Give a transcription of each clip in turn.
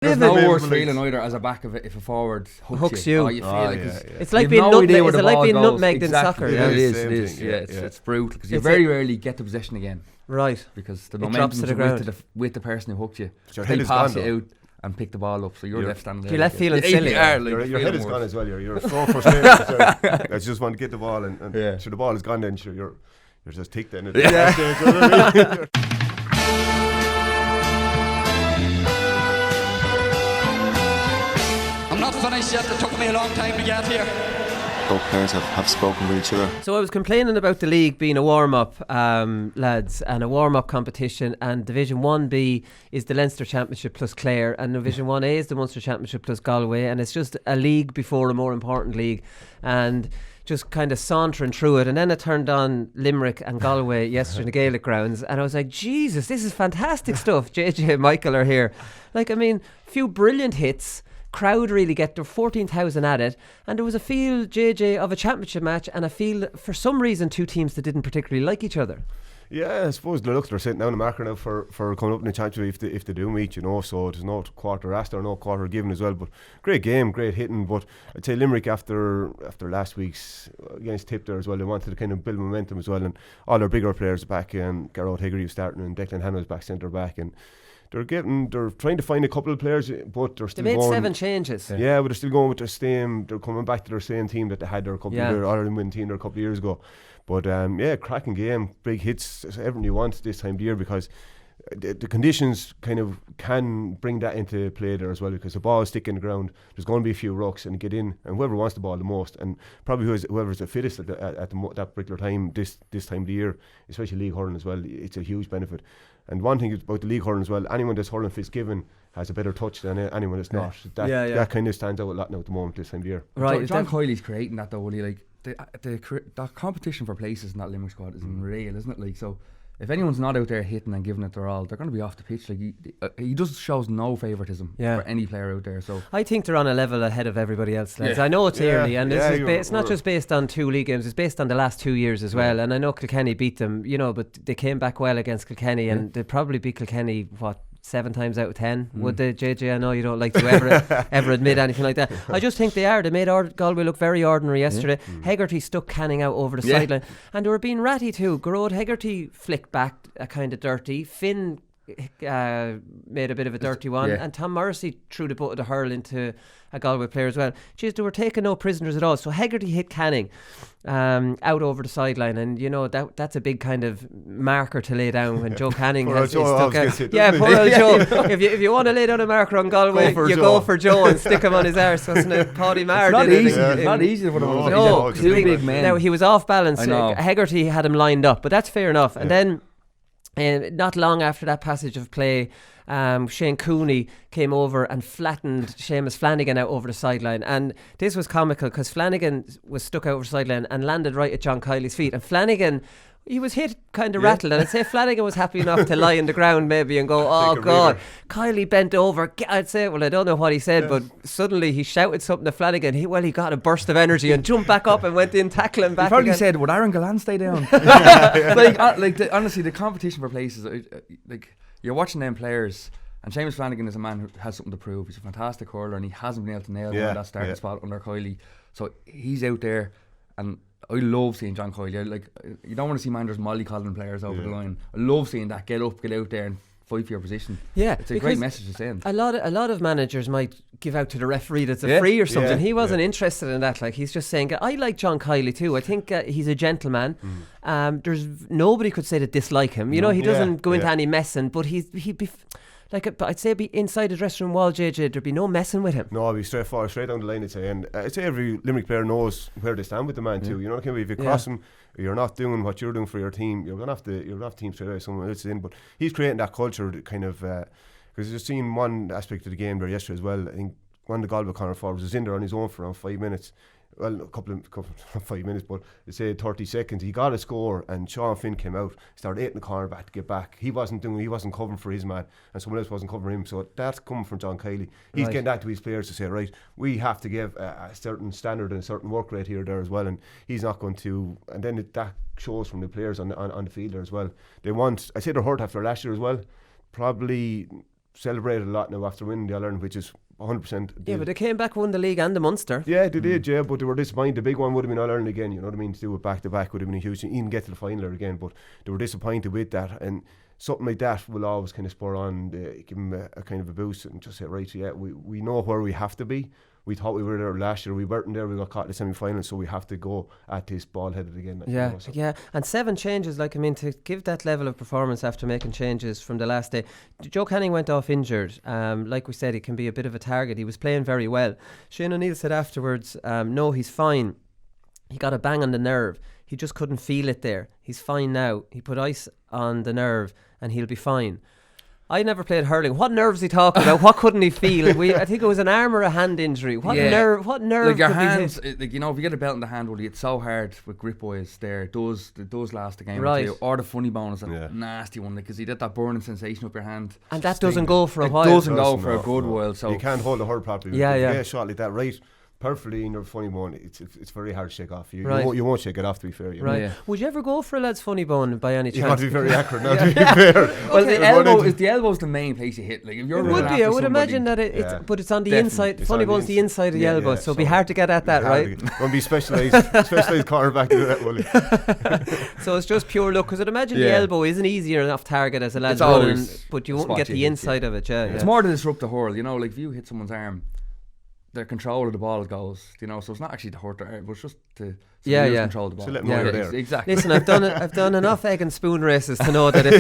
There's no worse feeling either as a back of it if a forward hooks you. Oh, you feel like it's like being nutmegged in soccer. Yeah, it is. It's brutal because you very rarely get the possession again. Right. Because the momentum with the person who hooked you. They pass you out and pick the ball up, so you're left standing there. You're left feeling silly. Your head is gone as well. You're so frustrated. I just want to get the ball, and so the ball is gone. Then you're just ticked in it. I'm not finished yet. It took me a long time to get here. Both players have spoken with each other. So I was complaining about the league being a warm-up, lads, and a warm-up competition, and Division 1B is the Leinster Championship plus Clare, and Division 1A is the Munster Championship plus Galway, and it's just a league before a more important league, and just kind of sauntering through it. And then I turned on Limerick and Galway yesterday in the Gaelic grounds, and I was like, Jesus, this is fantastic stuff. JJ and Michael are here. Like, I mean, a few brilliant hits. Crowd really get to 14,000 at it, and there was a feel, JJ, of a championship match, and I feel for some reason two teams that didn't particularly like each other. Yeah, I suppose they're sitting down the marker now for coming up in the championship if they do meet, so there's no quarter asked or no quarter given as well. But great game, great hitting. But I'd say Limerick after last week's against Tip there as well, they wanted to kind of build momentum as well, and all their bigger players back, and Garrod Higgery was starting, and Declan Hanna was back centre back, and they're trying to find a couple of players, but they're still going. They made 7 changes. Yeah, but they're still going with their same. They're coming back to their same team that they had their Ireland win team there a couple of years ago. But cracking game, big hits, everything you want this time of year, because the conditions kind of can bring that into play there as well, because the ball is sticking in the ground. There's going to be a few rucks and get in, and whoever wants the ball the most, and probably whoever's the fittest at that particular time this time of the year, especially league hurling as well, it's a huge benefit. And one thing about the league hurling as well, anyone that's hurling Fitzgibbon has a better touch than anyone that's not. That kind of stands out a lot now at the moment this time of year. Right, John Coyley's creating that though. Like the competition for places in that Limerick squad is unreal, isn't it? Like, so if anyone's not out there hitting and giving it their all, they're going to be off the pitch. Like he just shows no favouritism for any player out there. So I think they're on a level ahead of everybody else. I know it's early, and it's not just based on 2 league games. It's based on the last 2 years as well. And I know Kilkenny beat them, but they came back well against Kilkenny, and they probably beat Kilkenny 7 times out of 10. Would they, JJ? I know you don't like to ever admit anything like that. I just think they are. They made Galway look very ordinary yesterday. Hegarty stuck Canning out over the sideline, and they were being ratty too. Garrod Hegarty flicked back a kind of dirty. Finn made a bit of a dirty one, and Tom Morrissey threw the butt of the hurl into a Galway player as well. Jeez, they were taking no prisoners at all. So Hegarty hit Canning out over the sideline, and that's a big kind of marker to lay down when Joe Canning has stuck out. Poor old Joe. If you want to lay down a marker on Galway, go for Joe and stick him on his arse, wasn't it? Paddy Marr did it. It's not easy for them. No, two big men. Now he was off balance. Hegarty had him lined up, but that's fair enough. And then not long after that passage of play, Shane Cooney came over and flattened Seamus Flanagan out over the sideline, and this was comical because Flanagan was stuck out over the sideline and landed right at John Kiley's feet, and Flanagan, he was hit kind of rattled, and I'd say Flanagan was happy enough to lie on the ground maybe and go, oh God. Kiley bent over, I'd say, well, I don't know what he said, but suddenly he shouted something to Flanagan. He got a burst of energy and jumped back up and went in tackling back. He probably said, would Aaron Gallan stay down? Honestly, the competition for places, like you're watching them players, and Seamus Flanagan is a man who has something to prove. He's a fantastic hurler, and he hasn't been able to nail that starting spot under Kiley, so he's out there. And I love seeing John Kiley. Like, you don't want to see Manders mollycoddling players over the line. I love seeing that. Get up, get out there and fight for your position. Yeah, it's a great message to send. A lot of managers might give out to the referee that's a free or something. He wasn't interested in that. Like, he's just saying, I like John Kiley too. I think he's a gentleman. There's nobody could say to dislike him. He doesn't go into any messing, but he'd be. I'd say be inside the dressing room wall, JJ, there'd be no messing with him. No, I'd be straightforward, straight down the line, I'd say. And I'd say every Limerick player knows where they stand with the man too. You know what I mean? If you cross him, you're not doing what you're doing for your team, you're gonna have to team straight away someone else is in. But he's creating that culture that kind of, because you've seen one aspect of the game there yesterday as well. I think one of the Galway corner forwards was in there on his own for around 5 minutes. Well, a couple of 5 minutes, but let's say 30 seconds. He got a score, and Sean Finn came out, started hitting the corner back to get back. He wasn't covering for his man, and someone else wasn't covering him. So that's coming from John Kiley. He's getting that to his players to say, right, we have to give a certain standard and a certain work rate here there as well, and he's not going to. And then that shows from the players on the field there as well. They want. I say they're hurt after last year as well. Probably celebrated a lot now after winning the All-Ireland, which is 100%. Yeah, but they came back, won the league and the Munster. Yeah, they did, yeah, but they were disappointed. The big one would have been All-Ireland again, you know what I mean? To do it back-to-back would have been a huge thing, even get to the final again, but they were disappointed with that, and something like that will always kind of spur on, give them a kind of a boost and just say, right, yeah, we know where we have to be. We thought we were there last year. We weren't there. We got caught in the semi-final, so we have to go at this ball-headed again. Yeah, yeah. And 7 changes, like, I mean, to give that level of performance after making changes from the last day. Joe Canning went off injured. Like we said, he can be a bit of a target. He was playing very well. Shane O'Neill said afterwards, no, he's fine. He got a bang on the nerve. He just couldn't feel it there. He's fine now. He put ice on the nerve and he'll be fine. I never played hurling. What nerves is he talking about? What couldn't he feel? I think it was an arm or a hand injury. What nerve? What nerve? Like your hands, like, you know, if you get a belt in the hand, it's so hard with grip boys there. Those last the game, right? Or the funny bone is a nasty one, because you get that burning sensation up your hand, and that doesn't go for a while. It doesn't go for a good while. So you can't hold the hurl properly. Yeah. If you get a shot like that, right? Perfectly in your funny bone, it's very hard to shake off. You won't shake it off, to be fair. You know? Yeah. Would you ever go for a lad's funny bone by any chance? You have to be very accurate now, to be fair. Well, the elbow's the main place you hit. Like, if you're it would be. I would imagine that but it's on the inside. Funny bone's the inside of the elbow, so it'd be hard to get at that, right? Won't be specialised cornerback to do that, will it? So it's just pure luck, because I'd imagine the elbow isn't easier enough target as a lad's running, but you won't get the inside of it. Yeah, it's more to disrupt the hurl. You know, like if you hit someone's arm, their control of the ball goes, you know, so it's not actually to hurt their arm, but it's just to control the ball. So let them know you're there. Exactly. Listen, I've done enough egg and spoon races to know that if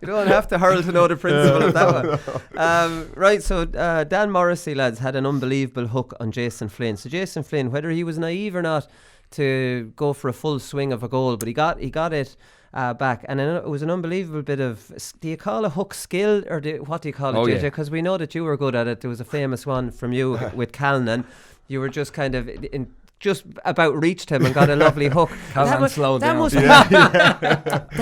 you don't have to hurl to know the principle of that one. Right, so Dan Morrissey, lads, had an unbelievable hook on Jason Flynn. So Jason Flynn, whether he was naive or not to go for a full swing of a goal, but he got it back, and it was an unbelievable bit of, do you call a hook skill, or what do you call it, JJ? Because we know that you were good at it. There was a famous one from you with Callan. You were just kind of just about reached him and got a lovely hook. That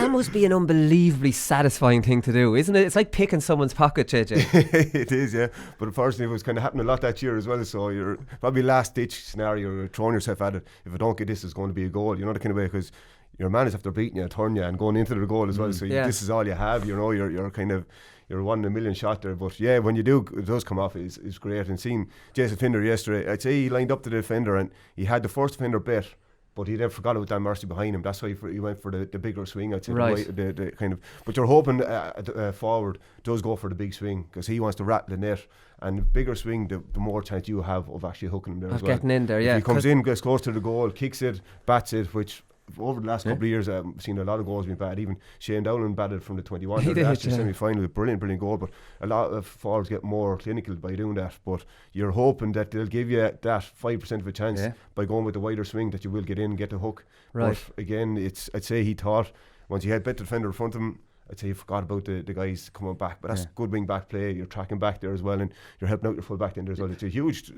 must be an unbelievably satisfying thing to do, isn't it? It's like picking someone's pocket, JJ. It is, yeah. But unfortunately, it was kind of happening a lot that year as well. So you're probably last ditch scenario, you're throwing yourself at it. If I don't get this, it's going to be a goal. You know, the kind of way, because your man is after beating you, turn you, and going into the goal as well. So this is all you have. You know, you're kind of, you're 1 in a million shot there. But yeah, when you do, it does come off. It's great. And seeing Jason Finder yesterday, I'd say he lined up to the defender and he had the first defender bit, but he then forgot about Dan Mercy behind him. That's why he went for the bigger swing. I'd say the kind of. But you're hoping forward does go for the big swing, because he wants to rattle the net. And the bigger swing, the more chance you have of actually hooking him there as well. Getting in there, yeah. If he comes in, gets close to the goal, kicks it, bats it, which over the last couple of years I've seen a lot of goals being bad. Even Shane Dowland batted from the 21 last year semi-final, brilliant goal. But a lot of forwards get more clinical by doing that. But you're hoping that they'll give you that 5% of a chance by going with the wider swing, that you will get in and get the hook. Right. But again, I'd say he thought once he had better defender in front of him, I'd say he forgot about the guys coming back. But that's good wing back play. You're tracking back there as well, and you're helping out your full back there as well. It's a huge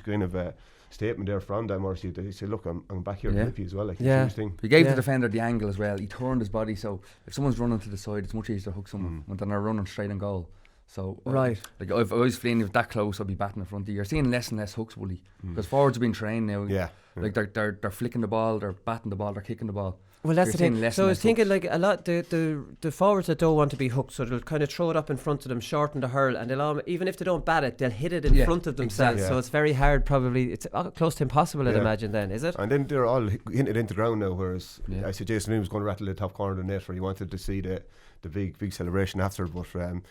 kind of statement there from Dan Morrissey. He said, look, I'm back here to help you as well. Like, it's a huge thing. He gave the defender the angle as well. He turned his body, so if someone's running to the side, it's much easier to hook someone than they're running straight on goal. So like if I was feeling if that close, I'd be batting in front of you. You're seeing less and less hooks, Wooly, because forwards have been trained now. Like they're flicking the ball, they're batting the ball, they're kicking the ball. Well, that's the thing. So I was thinking, like, a lot the forwards that don't want to be hooked, so they'll kind of throw it up in front of them, shorten the hurl, and they'll even if they don't bat it, they'll hit it in front of themselves. So it's very hard. Probably it's close to impossible. I'd imagine. Then is it? And then they're all hitting it into ground now. Whereas I said Jason Lynn was going to rattle the top corner of the net, where he wanted to see the big celebration after. But so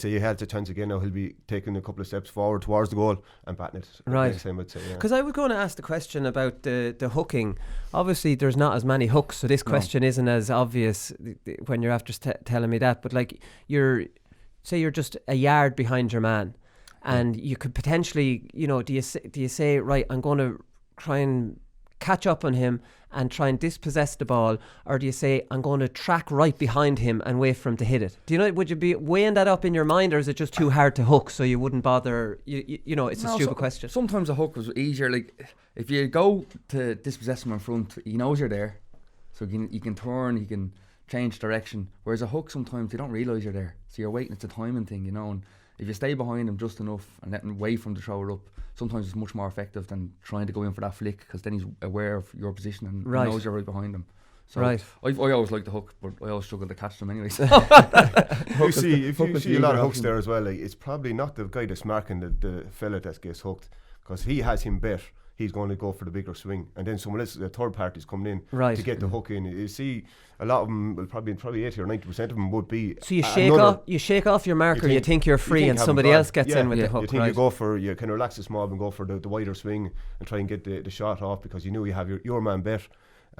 you had the chance again. Now he'll be taking a couple of steps forward towards the goal and batting it. Right. Because I was going to ask the question about the hooking. Obviously, there's not as many hooks, so this question isn't as obvious when you're after telling me that. But like, you're just a yard behind your man, and you could potentially, you know, do you say, right, I'm going to try and catch up on him and try and dispossess the ball, or do you say, I'm going to track right behind him and wait for him to hit it? Do you know, would you be weighing that up in your mind, or is it just too hard to hook, so you wouldn't bother? You know, it's a stupid question. Sometimes a hook was easier. Like, if you go to dispossess him in front, he knows you're there, so he can turn, he can change direction. Whereas a hook, sometimes you don't realise you're there, so you're waiting. It's a timing thing, you know. And if you stay behind him just enough and let him wait for him to throw it up, sometimes it's much more effective than trying to go in for that flick, because then he's aware of your position and knows you're right behind him. So right. I always like the hook, but I always struggle to catch them anyway. So. You see a lot of hooks there as well. Like, it's probably not the guy that's marking the fella that gets hooked, because he has him bet. He's going to go for the bigger swing, and then someone else, the third party's coming in to get the hook in. You see, a lot of them, well, probably 80 or 90% of them would be. So you shake off your marker. You think you're free, and somebody else gets in with the hook. You think you kind of relax the small and go for the wider swing and try and get the shot off, because you know you have your man bet.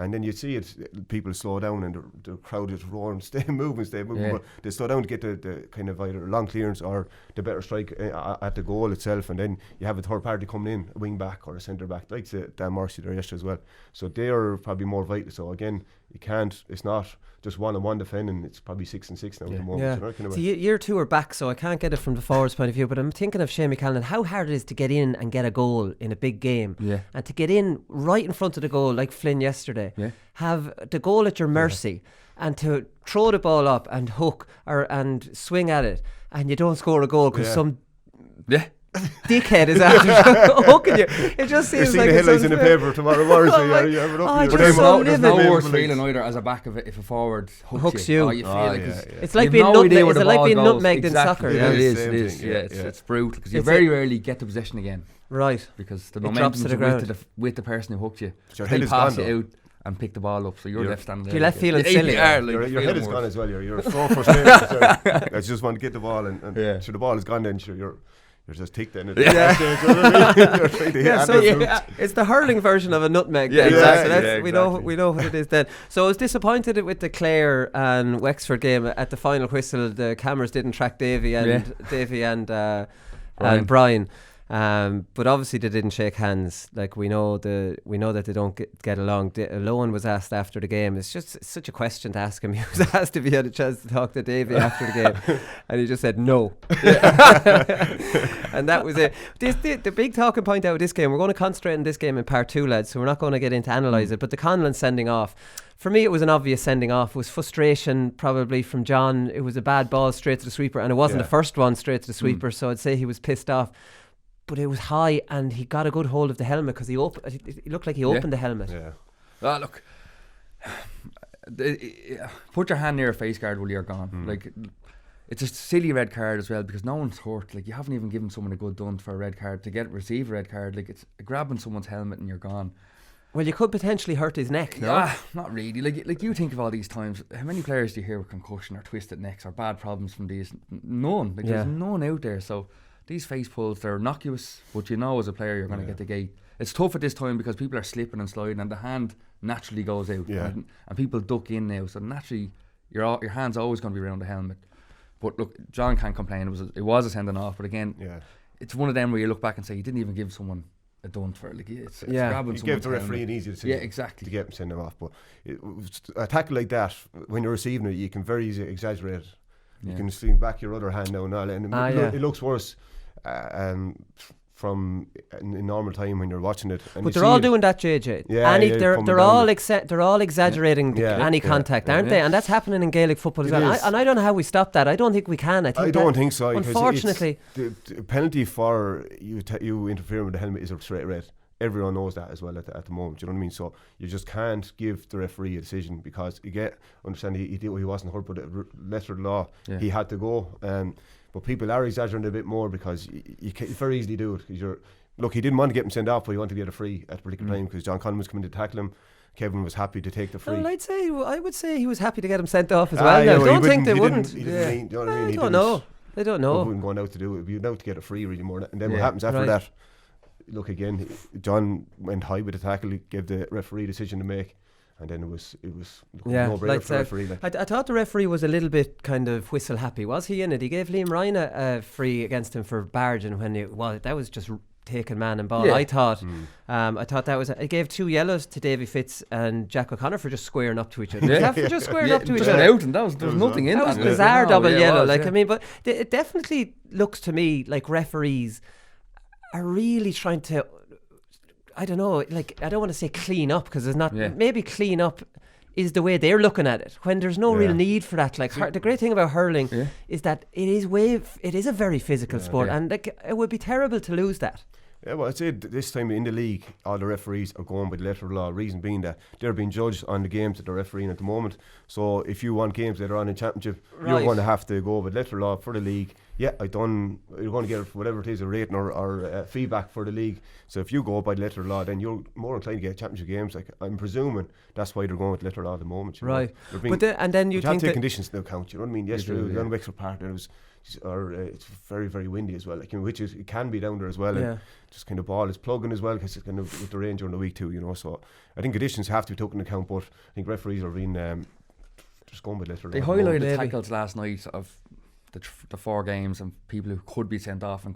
And then you see it, people slow down and the crowd is roaring, stay moving. But they slow down to get the kind of either long clearance or the better strike at the goal itself. And then you have a third party coming in, a wing back or a centre back, like Dan Morrissey there yesterday as well. So they are probably more vital. So again, it's not just 1-on-1 defending, it's probably 6-6 now at the moment. Yeah. You know, kind of year two are back, so I can't get it from the forwards point of view, but I'm thinking of Shane McCallan, how hard it is to get in and get a goal in a big game. Yeah. And to get in right in front of the goal, like Flynn yesterday. Yeah. Have the goal at your mercy, and to throw the ball up and hook and swing at it, and you don't score a goal because some dickhead is after hooking you. It just seems like the headlines in the paper tomorrow morning. So you have it up. There's no worse feeling either as a back of it if a forward hooks you. You feel it's like being nutmegged in soccer. Yeah, it is. It's brutal because you very rarely get the possession again. Right. Because the momentum is with the person who hooked you. They pass it out and pick the ball up, so you're left standing there. You're left feeling silly. Your head is gone as well. You're so frustrated. I just want to get the ball, and so the ball is gone. Then you're just ticked then. It's the hurling version of a nutmeg. Yeah, exactly. So we know what it is then. So I was disappointed with the Clare and Wexford game. At the final whistle, the cameras didn't track Davy and Brian. But obviously they didn't shake hands. Like we know that they don't get along. Lohan was asked after the game. It's just such a question to ask him. He was asked if he had a chance to talk to Davy after the game, and he just said no. And that was it. The big talking point out of this game. We're going to concentrate on this game in part 2, lads. So we're not going to get into analyse it. But the Conlon sending off. For me, it was an obvious sending off. It was frustration probably from John. It was a bad ball straight to the sweeper, and it wasn't the first one straight to the sweeper. So I'd say he was pissed off. But it was high, and he got a good hold of the helmet because it looked like he opened the helmet. Yeah. Look, put your hand near a face guard while you're gone. Like, it's a silly red card as well because no one's hurt. Like, you haven't even given someone a good done for a red card to receive a red card. Like, it's grabbing someone's helmet and you're gone. Well, you could potentially hurt his neck. No, not really. Like you think of all these times. How many players do you hear with concussion or twisted necks or bad problems from these? None. Like, there's none out there. So. These face pulls, they're innocuous, but you know as a player you're going to get the gate. It's tough at this time because people are slipping and sliding and the hand naturally goes out and people duck in now, so naturally your hand's always going to be around the helmet. But look, John can't complain, it was a sending off, but again, it's one of them where you look back and say you didn't even give someone a dunt for it. Like, it's grabbing you gave the referee an easy decision exactly. to get him sent him off, but a tackle like that, when you're receiving it, you can very easily exaggerate it. You can swing back your other hand now and all, and it looks worse from in normal time when you're watching it. And but they're all doing that, JJ. They're all exaggerating any contact, aren't they? And that's happening in Gaelic football as well. And I don't know how we stop that. I don't think we can. I don't think so. Unfortunately, the penalty for you interfering with the helmet is a straight red. Everyone knows that as well at the moment. You know what I mean? So you just can't give the referee a decision because understand he wasn't hurt, but the letter of the law he had to go. But people are exaggerating a bit more because you can very easily do it. Because he didn't want to get him sent off, but he wanted to get a free at a particular time because John Conlon was coming to tackle him. Kevin was happy to take the free. Well, I would say he was happy to get him sent off as well. I don't think they wouldn't. He didn't, you know what I mean? They don't know. He wasn't going out to do it. He was out to get a free really more. And then what happens after that? Look again. John went high with the tackle. He gave the referee decision to make. And then it was no brainer for the referee. I thought the referee was a little bit kind of whistle happy. Was he in it? He gave Liam Ryan a free against him for barging when that was just taking man and ball. Yeah. I thought that was. It gave 2 yellows to Davy Fitz and Jack O'Connor for just squaring up to each other. Just squaring up to each other. Out and there was nothing in that. That was bizarre double yellow. I mean, but it definitely looks to me like referees are really trying to. I don't know, like, I don't want to say clean up because there's not, maybe clean up is the way they're looking at it when there's no real need for that. Like, the great thing about hurling is that it is a very physical sport and like, it would be terrible to lose that. Yeah, well, I'd say this time in the league, all the referees are going by the letter of the law. Reason being that they're being judged on the games that they're refereeing at the moment. So if you want games that are on in championship, you're going to have to go with letter of the law for the league. Yeah, you're going to get whatever it is, a rating or feedback for the league. So if you go by the letter of the law, then you're more inclined to get championship games. Like, I'm presuming that's why they're going with letter of law at the moment. Right. And then you think that conditions now count. You know what I mean? Yesterday, we were on Wexford Park, and it's very, very windy as well. Like, which is, it can be down there as well. Yeah. And just kind of ball is plugging as well, because it's kind of with the rain during the week too. So I think conditions have to be taken into account. But I think referees are being just going with letter of law. They highlighted the tackles last night of the 4 games and people who could be sent off. And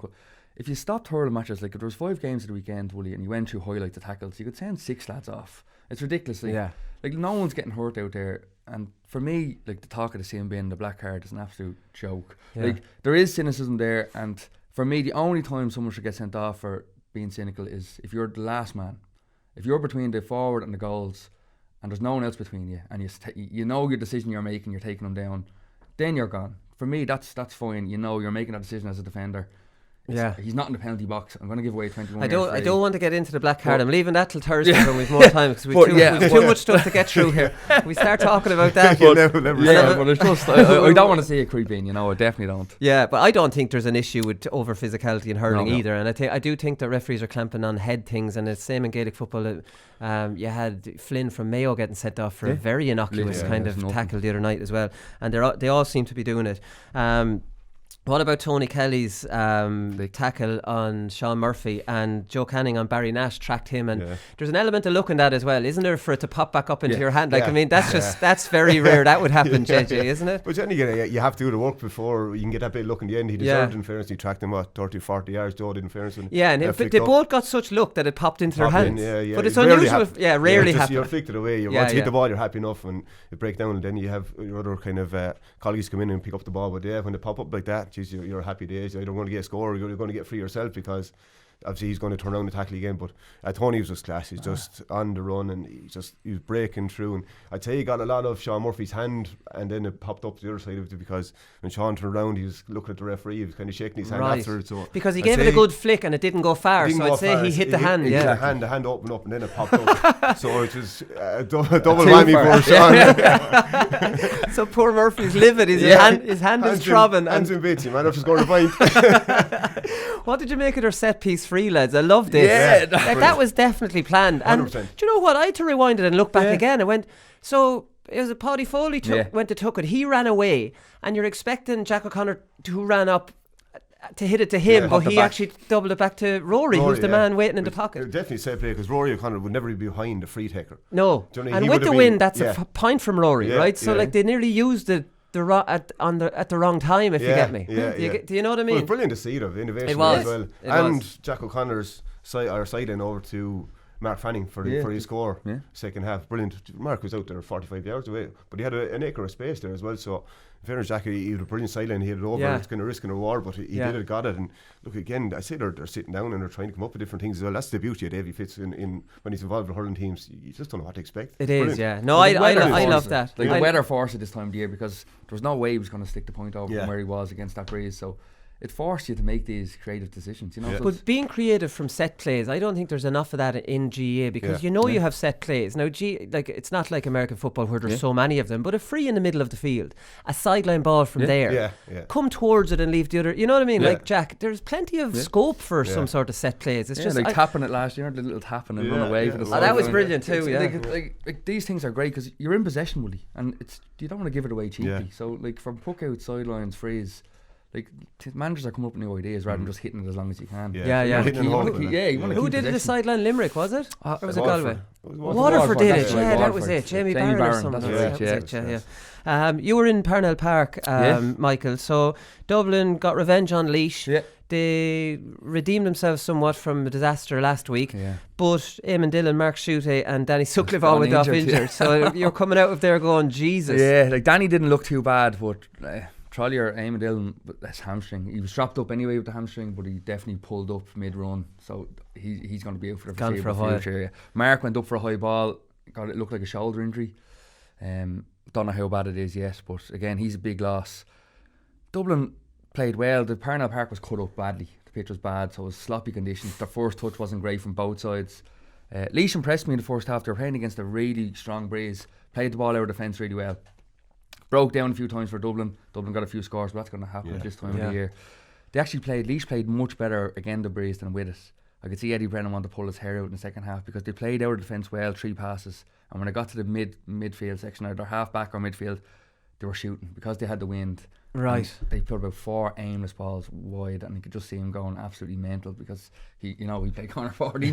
if you stopped hurling matches, like if there was 5 games at the weekend, Willie, and you went through highlight the tackles, you could send 6 lads off. It's ridiculous. Like no one's getting hurt out there. And for me, like, the talk of the CMB and the black card is an absolute joke. Like, there is cynicism there, and for me, the only time someone should get sent off for being cynical is if you're the last man. If you're between the forward and the goals, and there's no one else between you, and you know your decision you're making, you're taking them down, then you're gone. For me, that's fine. You know, you're making that decision as a defender. He's not in the penalty box. I'm going to give away 21. I don't want to get into the black card. I'm leaving that till Thursday when we've more time, because we've too much stuff to get through here. We start talking about that. But it's just I don't want to see it creep in. I definitely don't. Yeah, but I don't think there's an issue with over physicality in hurling either. And I do think that referees are clamping on head things, and it's the same in Gaelic football. You had Flynn from Mayo getting sent off for a very innocuous kind of tackle the other night as well, and they all seem to be doing it. What about Tony Kelly's tackle on Sean Murphy, and Joe Canning on Barry Nash tracked him, and there's an element of looking at as well, isn't there, for it to pop back up into your hand? Like, I mean, that's very rare. That would happen, JJ, isn't it? But then you have to do the work before you can get that bit look in the end. He deserved in fairness. He tracked him 30-40 yards. Joe did in fairness. But they both got such luck that it popped into their hands. But it's unusual. Rarely happens. You're flicked it away. Once you hit the ball, you're happy enough, and it breaks down, and then you have your other kind of colleagues come in and pick up the ball. But when they pop up like that, geez, you're happy days. You're going to get a score, you're going to get free yourself, because obviously he's going to turn around the tackle again. But Tony was just class. He's just on the run, and he was breaking through, and I'd say he got a lot of Sean Murphy's hand, and then it popped up to the other side of it, because when Sean turned around, he was looking at the referee. He was kind of shaking his hand after it. So because he gave it a good flick and it didn't go far, so I'd say he hit the hand. The hand opened up, and then it popped up. So it was a double whammy for Sean. So poor Murphy's livid. His hand is throbbing. Hands in bits. You might have to score a pint. What did you make of their set piece free, lads? I loved it. That was definitely planned. And 100%. Do you know what? I had to rewind it and look back again. I went, so it was a Paddy Foley went to took it. He ran away, and you're expecting Jack O'Connor, who ran up, to hit it to him, but he actually doubled it back to Rory, who's the man waiting in the pocket. Definitely safe play, because Rory O'Connor would never be behind the free taker. No, and with the win, that's a point from Rory, right? So like, they nearly used it at the wrong time, if you get me. Do you know what I mean? Well, it was brilliant to see the innovation as well. And Jack O'Connor's side in over to Mark Fanning for his score second half. Brilliant. Mark was out there 45 yards away, but he had an acre of space there as well. So in fairness, Jack, he had a brilliant sideline. He hit it over. It's kind of risk and reward, but he did it, got it. And look, again, I say they're sitting down and they're trying to come up with different things as well. That's the beauty of Davy Fitz in when he's involved with hurling teams. You just don't know what to expect. It is, No, I love that. Like, the weather forced it this time of the year, because there was no way he was going to stick the point over from where he was against that breeze. So it forced you to make these creative decisions, So but being creative from set plays, I don't think there's enough of that in GAA, because you have set plays. Now, it's not like American football where there's so many of them, but a free in the middle of the field, a sideline ball from there, come towards it and leave the other. You know what I mean? Like, Jack, there's plenty of scope for some sort of set plays. It's just like tapping it last year, the little tapping and run away for the sideline. That was brilliant too. Like these things are great, because you're in possession, Willie, and you don't want to give it away cheaply. So like, from puck out, sidelines, frees. Like, managers are coming up with new ideas rather than just hitting it as long as you can. Who did it? The sideline Limerick, was it? Or was it Galway? Waterford did it. That was it. Jamie Barron or something. That was it. You were in Parnell Park, Michael. So Dublin got revenge on Laois. They redeemed themselves somewhat from a disaster last week, but Eamon Dillon, Mark Schutte and Danny Sutcliffe all went off injured. So you're coming out of there going, Jesus. Yeah, like Danny didn't look too bad, but Trolley or Eamon Dillon, that's hamstring. He was strapped up anyway with the hamstring, but he definitely pulled up mid-run, so he's going to be out for the foreseeable future. Mark went up for a high ball, it looked like a shoulder injury. Don't know how bad it is yet, but again, he's a big loss. Dublin, played well. The Parnell Park was cut up badly. The pitch was bad, so it was sloppy conditions. Their first touch wasn't great from both sides. Laois impressed me in the first half. They were playing against a really strong Breeze. Played the ball out of defence really well. Broke down a few times for Dublin. Dublin got a few scores, but that's going to happen at this time of the year. They actually Laois played much better against the Breeze than with it. I could see Eddie Brennan want to pull his hair out in the second half because they played out of defence well, 3 passes, and when they got to the midfield section, either half back or midfield, they were shooting because they had the wind. Right. They put about 4 aimless balls wide, and you could just see him going absolutely mental because he played corner forward. He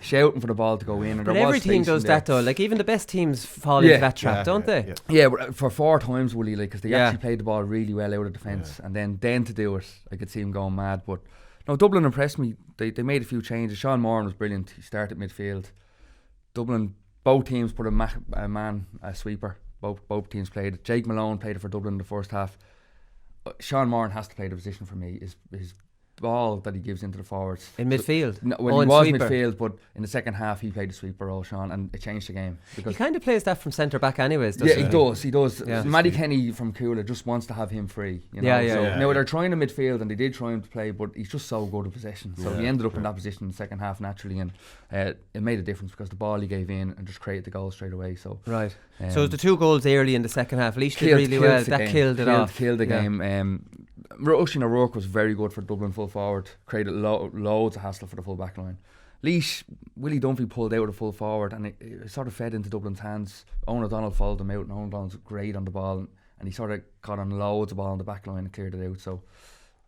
shouting for the ball to go in. And but every team does that though. Like even the best teams fall into that trap, don't they? Yeah, but for 4 times, Willie, like because they actually played the ball really well out of defence, and then to do it, I could see him going mad. But no, Dublin impressed me. They made a few changes. Sean Moran was brilliant. He started midfield. Dublin, both teams put a sweeper. Both teams played it. Jake Malone played it for Dublin in the first half. Sean Moran has to play the position for me. His ball that he gives into the forwards in midfield. He was midfield, but in the second half he played the sweeper role, Sean, and it changed the game. Because he kind of plays that from centre back, anyways. Doesn't he? He does. Yeah. Matty Kenny from Coola just wants to have him free. Now they're trying to midfield, and they did try him to play, but he's just so good at possession. So he ended up in that position in the second half naturally, and it made a difference because the ball he gave in and just created the goal straight away. So right. So the 2 goals early in the second half, Laois did really well. That killed it off. Killed the game. Rushing O'Rourke was very good for Dublin full forward, created loads of hassle for the full back line. Laois, Willie Dunphy pulled out of full forward, and it sort of fed into Dublin's hands. Owen O'Donnell followed them out, and Owen O'Donnell's great on the ball, and he sort of got on loads of ball on the back line and cleared it out. So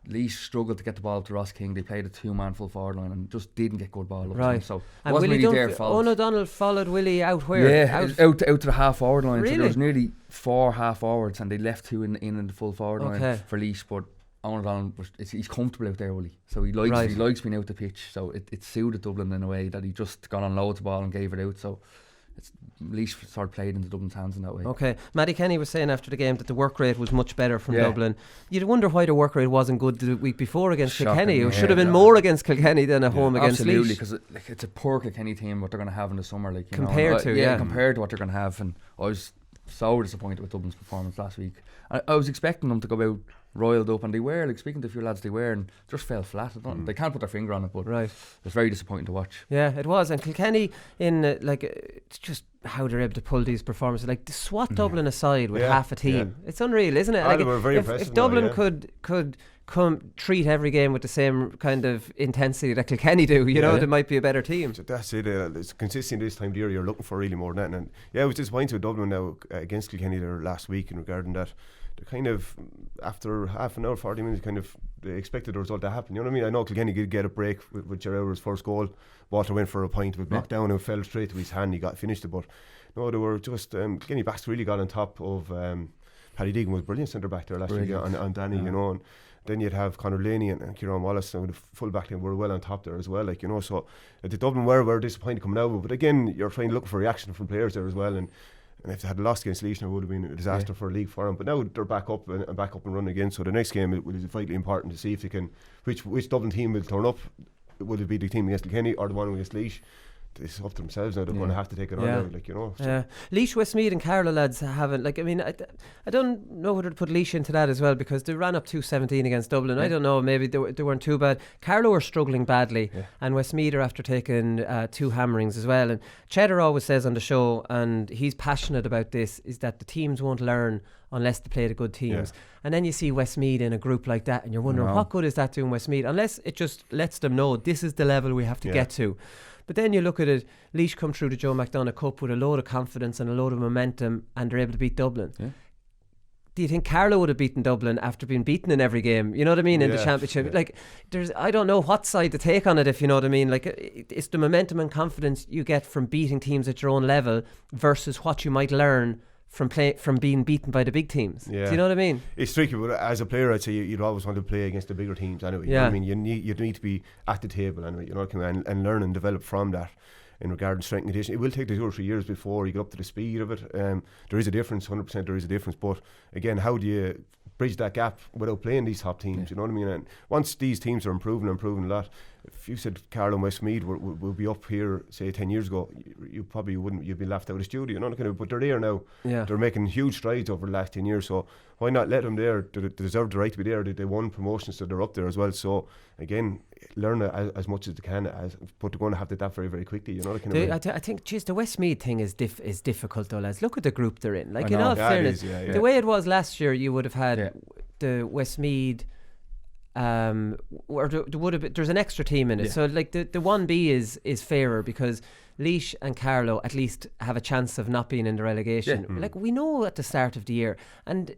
Laois struggled to get the ball up to Ross King. They played a 2-man full forward line and just didn't get good ball up to him. So it wasn't really their fault. Owen O'Donnell followed Willie out where? Yeah, out to the half forward line. Really? So there was nearly 4 half forwards, and they left 2 in the full forward line for Laois. But Owen O'Donnell, he's comfortable out there, Willie. So he likes being out the pitch. So it suited Dublin in a way that he just got on loads of ball and gave it out. So Laois sort of played into Dublin's hands in that way. Okay, Matty Kenny was saying after the game that the work rate was much better from Dublin. You'd wonder why the work rate wasn't good the week before against Kilkenny. It should have been more against Kilkenny than at home against Laois. Absolutely, because it's a poor Kilkenny team what they're going to have in the summer, compared to what they're going to have. And I was so disappointed with Dublin's performance last week. I was expecting them to go out roiled up, and they were, speaking to a few lads, they were, and just fell flat. They can't put their finger on it, but it was very disappointing to watch. Yeah, it was. And Kilkenny it's just how they're able to pull these performances, to swat Dublin aside with half a team. It's unreal, isn't it? They were very impressive. If Dublin could come treat every game with the same kind of intensity that Kilkenny do, they might be a better team. So that's it. It's consistent this time of the year. You're looking for really more than that. And it was disappointing with Dublin now against Kilkenny there last week in regarding that. They kind of, after half an hour, 40 minutes, they expected the result to happen. You know what I mean? I know Kilkenny did get a break with Gerard's first goal. Walter went for a point, was knocked down and fell straight to his hand. He finished it, but no, they were just Kilkenny backs really got on top of. Paddy Deegan was brilliant centre back there last week on Danny, and then you'd have Conor Laney and Kieran Wallace, and the full back line were well on top there as well. So the Dublin were disappointed coming out, but again, you're trying to look for reaction from players there as well. And if they had lost against Laois, it would have been a disaster for a league for them. But now they're back up and running again. So the next game is vitally important to see if they can. Which Dublin team will turn up? Will it be the team against Kilkenny or the one against Laois? It's up to themselves now. They're going to have to take it on now, So. Laois, Westmeath and Carlow lads haven't. I don't know whether to put Laois into that as well, because they ran up 2-17 against Dublin. I don't know, maybe they weren't too bad. Carlow are struggling badly, and Westmeath are after taking 2 hammerings as well. And Cheddar always says on the show, and he's passionate about this, is that the teams won't learn unless they play the good teams. And then you see Westmeath in a group like that, and you're wondering what good is that doing Westmeath, unless it just lets them know this is the level we have to get to. But then you look at it, Laois come through the Joe McDonagh Cup with a load of confidence and a load of momentum, and they're able to beat Dublin. Do you think Carlow would have beaten Dublin after being beaten in every game? You know what I mean? In the championship, I don't know what side to take on it, if you know what I mean. It's the momentum and confidence you get from beating teams at your own level versus what you might learn from being beaten by the big teams. Do you know what I mean? It's tricky, but as a player, I'd say you'd always want to play against the bigger teams anyway. You know what I mean? You need to be at the table anyway, and learn and develop from that. In regard to strength and conditioning, it will take 2 or 3 years before you get up to the speed of it. There is a difference, 100% there is a difference, but again, how do you bridge that gap without playing these top teams? You know what I mean? And once these teams are improving a lot, if you said Carlow and Westmeath will be up here, say 10 years ago, you probably wouldn't. You'd be laughed out of the studio, you know, kind of. But they're there now. Yeah. They're making huge strides over the last 10 years. So why not let them there? They deserve the right to be there. They won promotions, so they're up there as well. So again, learn as much as they can, but they're going to have to adapt very, very quickly. You know, I think, geez, the Westmeath thing is difficult though, lads. Look at the group they're in. Like, in all fairness, the way it was last year, you would have had the Westmeath. There's an extra team in it, so like the 1B is fairer because Laois and Carlow at least have a chance of not being in the relegation. Like, we know at the start of the year, and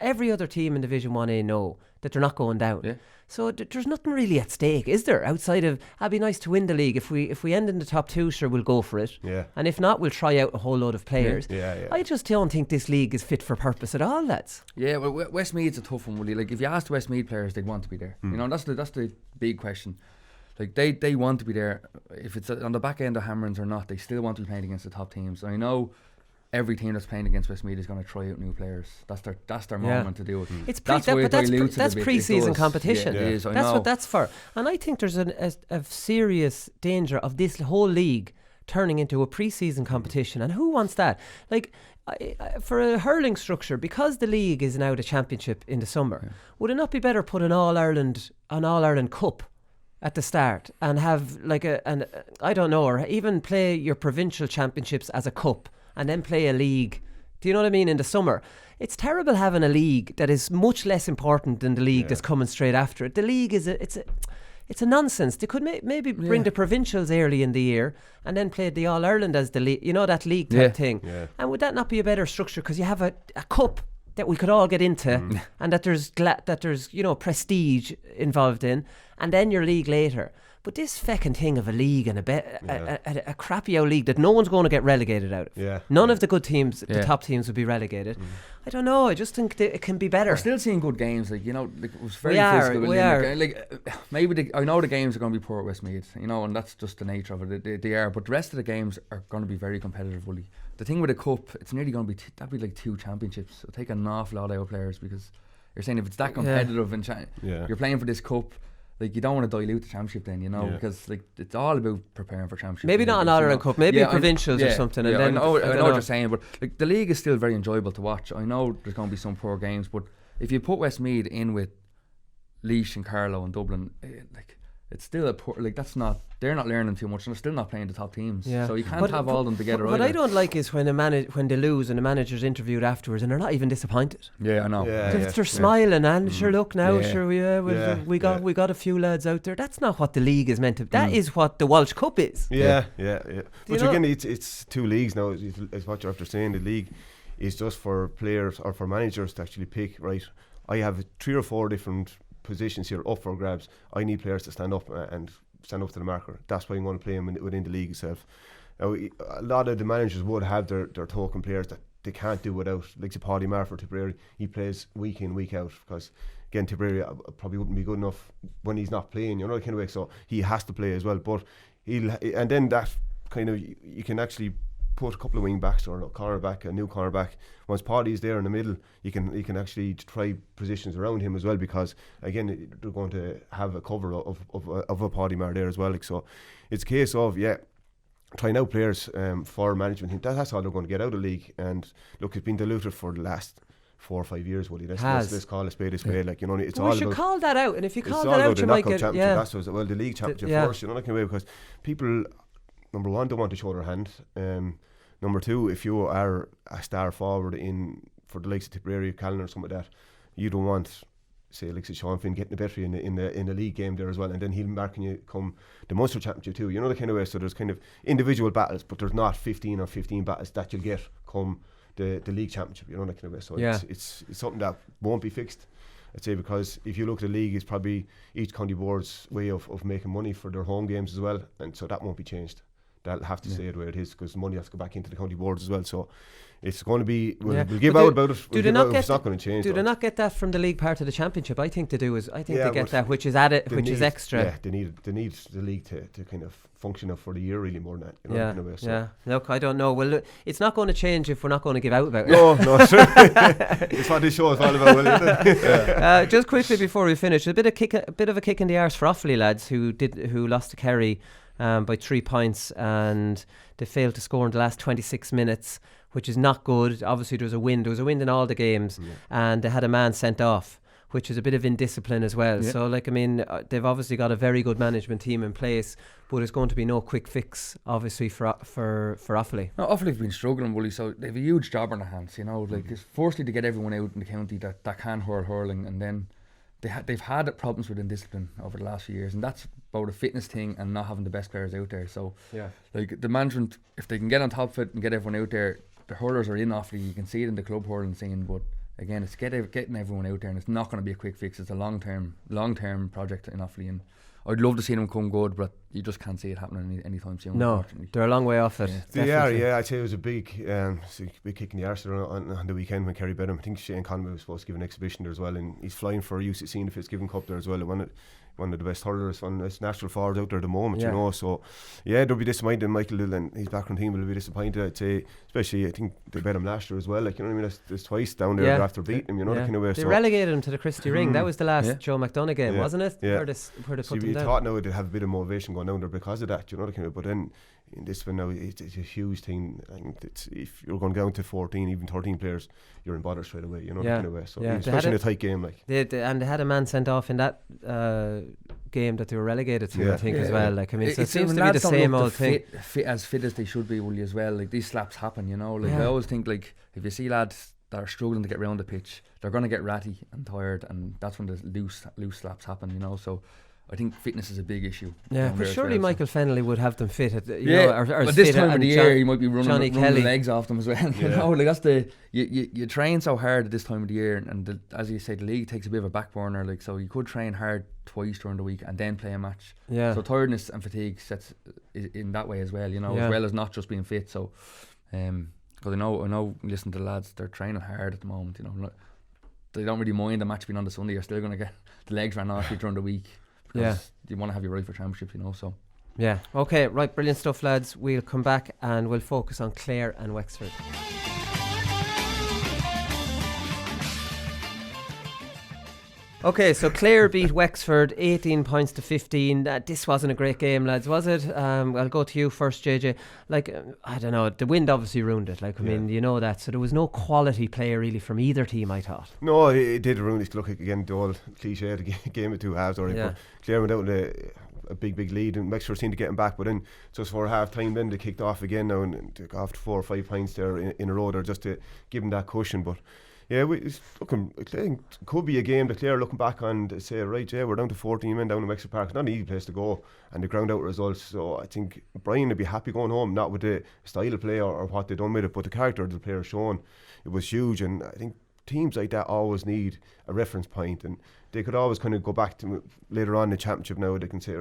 every other team in Division 1A know that they're not going down. So there's nothing really at stake, is there? Outside of, it'd be nice to win the league. If we end in the top 2, sure, we'll go for it. And if not, we'll try out a whole load of players. I just don't think this league is fit for purpose at all, lads. Yeah, well, Westmeath's a tough one, really. Like, if you ask the Westmeath players, they'd want to be there. You know, that's the big question. Like, they want to be there. If it's on the back end of Hammerins or not, they still want to be playing against the top teams. And I know every team that's playing against Westmeath is going to try out new players. That's their moment to do it. It's that's pre-season competition. Yeah, it is. That's what that's for. And I think there's a serious danger of this whole league turning into a pre-season competition. And who wants that? Like, for a hurling structure, because the league is now the championship in the summer, would it not be better put an All-Ireland Cup at the start and have like I don't know, or even play your provincial championships as a cup and then play a league? Do you know what I mean? In the summer, it's terrible having a league that is much less important than the league that's coming straight after it. The league is it's a nonsense. They could maybe bring the provincials early in the year and then play the All Ireland as the league. You know, that league type thing. And would that not be a better structure? Because you have a cup that we could all get into, and that there's prestige involved in, and then your league later. But this feckin' thing of a league and a crappy old league that no one's going to get relegated out of. None of the good teams, the top teams, would be relegated. I don't know. I just think that it can be better. We're still seeing good games. Like, you know, like, it was very physical. We are. Like, maybe I know the games are going to be poor at Westmeath, you know, and that's just the nature of it. They are. But the rest of the games are going to be very competitive, really. The thing with the cup, it's nearly going to be that'd be like 2 championships. It'll take an awful lot out of players, because you're saying if it's that competitive and you're playing for this cup, like, you don't want to dilute the championship then, you know, because like it's all about preparing for championship. Maybe not an All-Ireland Cup, maybe provincials or something. And then I know what you're saying, but like, the league is still very enjoyable to watch. I know there's going to be some poor games, but if you put Westmeath in with Laois and Carlow and Dublin, like, it's still a poor, like, they're not learning too much, and they're still not playing the top teams. So you can't have all of them together. What I don't like is when they lose and the manager's interviewed afterwards and they're not even disappointed. I know. They're smiling and sure, look now, we got a few lads out there. That's not what the league is meant to. That is what the Walsh Cup is. But again, it's 2 leagues now. Is what you're after saying. The league is just for players or for managers to actually pick. Right, I have 3 or 4 different positions here up for grabs. I need players to stand up and stand up to the marker. That's why I'm going to play them within the league itself. Now, a lot of the managers would have their token players that they can't do without, like Paddy Marr for Tipperary. He plays week in, week out, because again, Tipperary probably wouldn't be good enough when he's not playing, you know, kind of way. So he has to play as well. But and then that kind of, you can actually put a couple of wing backs or a new cornerback. Once Paddy's there in the middle, you can actually try positions around him as well, because again, they're going to have a cover of a Paddy Marr there as well. Like, so it's a case of trying out players for management. That's all they're going to get out of the league. And look, it's been diluted for the last 4 or 5 years, Woody. Let's call a spade a spade. Like, you know, it's all. We should call that out, and if you call that out, you might get That's what, well, the league championship first. You know, that way, because people, number one, don't want to show their hand. Number two, if you are a star forward for the likes of Tipperary, Callan or something like that, you don't want, say, like Sean Finn getting the better in the league game there as well, and then he'll marking you come the Munster Championship too. You know, the kind of way. So there's kind of individual battles, but there's not 15 battles that you'll get come the league championship. You know, that kind of way. So it's something that won't be fixed, I'd say, because if you look at the league, it's probably each county board's way of making money for their home games as well, and so that won't be changed. they'll have to stay the way it is because money has to go back into the county boards as well. So it's going to be, we'll give out about it. Do they not get? It's not going to change. Do they not get that from the league part of the championship? I think they do. I think they get that, which is is extra. Yeah, they need the league to kind of function up for the year really more than that. You know, in a way, so. Yeah. Look, I don't know. Well, look, it's not going to change if we're not going to give out about it. No, sure. It's what this show is all about, isn't it? Just quickly before we finish, a bit of a kick in the arse for Offaly lads who lost to Kerry by 3 points, and they failed to score in the last 26 minutes, which is not good. Obviously, there was a wind in all the games, and they had a man sent off, which is a bit of indiscipline as well. Yeah. So, they've obviously got a very good management team in place, but there's going to be no quick fix, obviously, for Offaly. No, Offaly have been struggling, Willie, so they have a huge job on their hands, it's firstly to get everyone out in the county that can hurling, and then they've had problems with indiscipline over the last few years, and that's about a fitness thing and not having the best players out there. So, the management, if they can get on top of it and get everyone out there, the hurlers are in Offaly. You can see it in the club hurling scene, but again, it's getting everyone out there, and it's not going to be a quick fix. It's a long term project in Offaly, and I'd love to see them come good, but you just can't see it happening anytime soon. No, they're a long way off it. They are, I'd say it was a big kick in the arse on the weekend when Kerry beat him. I think Shane Conway was supposed to give an exhibition there as well, and he's flying for UCC in the Fitzgibbon Cup there as well. One of the best hurlers, one of the natural forwards out there at the moment, So, they'll be disappointed. Michael Lill and his background team will be disappointed, I'd say. Especially, I think they beat him last year as well. Like, you know what I mean? There's twice down there after beating him, that kind of way. They relegated him to the Christie Ring. That was the last Joe McDonough game, wasn't it? Yeah. Where they put them you down. thought now they'd have a bit of motivation going down there because of that, that kind of way. But then, in this one now, it's a huge thing. I think if you're going down to 14, even 13 players, you're in bother straight away, that kind of way. So, especially in a tight game. They had a man sent off in that game that they were relegated to, I think, as well. So it seems to be the same old thing. As fit as they should be, Willie, as well. Like, these slaps happen, I always think, like, if you see lads that are struggling to get round the pitch, they're going to get ratty and tired, and that's when the loose slaps happen, So I think fitness is a big issue. Yeah, but surely Michael Fennelly would have them fit. But this time of the year, he might be running the legs off them as well. That's you train so hard at this time of the year, and as you say, the league takes a bit of a back burner. So you could train hard twice during the week and then play a match. Yeah. So tiredness and fatigue sets in that way as well. As well as not just being fit. So, because I know, listen to the lads, they're training hard at the moment. They don't really mind the match being on the Sunday. You're still going to get the legs ran off you during the week. You want to have your right for championships, so. Yeah. Okay, right, brilliant stuff, lads. We'll come back and we'll focus on Clare and Wexford. Okay, so Clare beat Wexford 18 points to 15. This wasn't a great game, lads, was it? I'll go to you first, JJ. I don't know, the wind obviously ruined it. That. So there was no quality player really from either team, I thought. No, it did ruin it. Look, again, the old cliche, the game of two halves. But Clare went out with a big lead, and Wexford seemed to get him back. But then, just for half time, then they kicked off again now and took off 4 or 5 points there in a row there just to give them that cushion. But I think it could be a game that Clare looking back on to say, right, we're down to 14 men down in Wexford Park. It's not an easy place to go, and they ground out results. So I think Brian would be happy going home, not with the style of play or what they've done with it, but the character of the player shown. It was huge, and I think teams like that always need a reference point, and they could always kind of go back to later on in the championship now. They can say,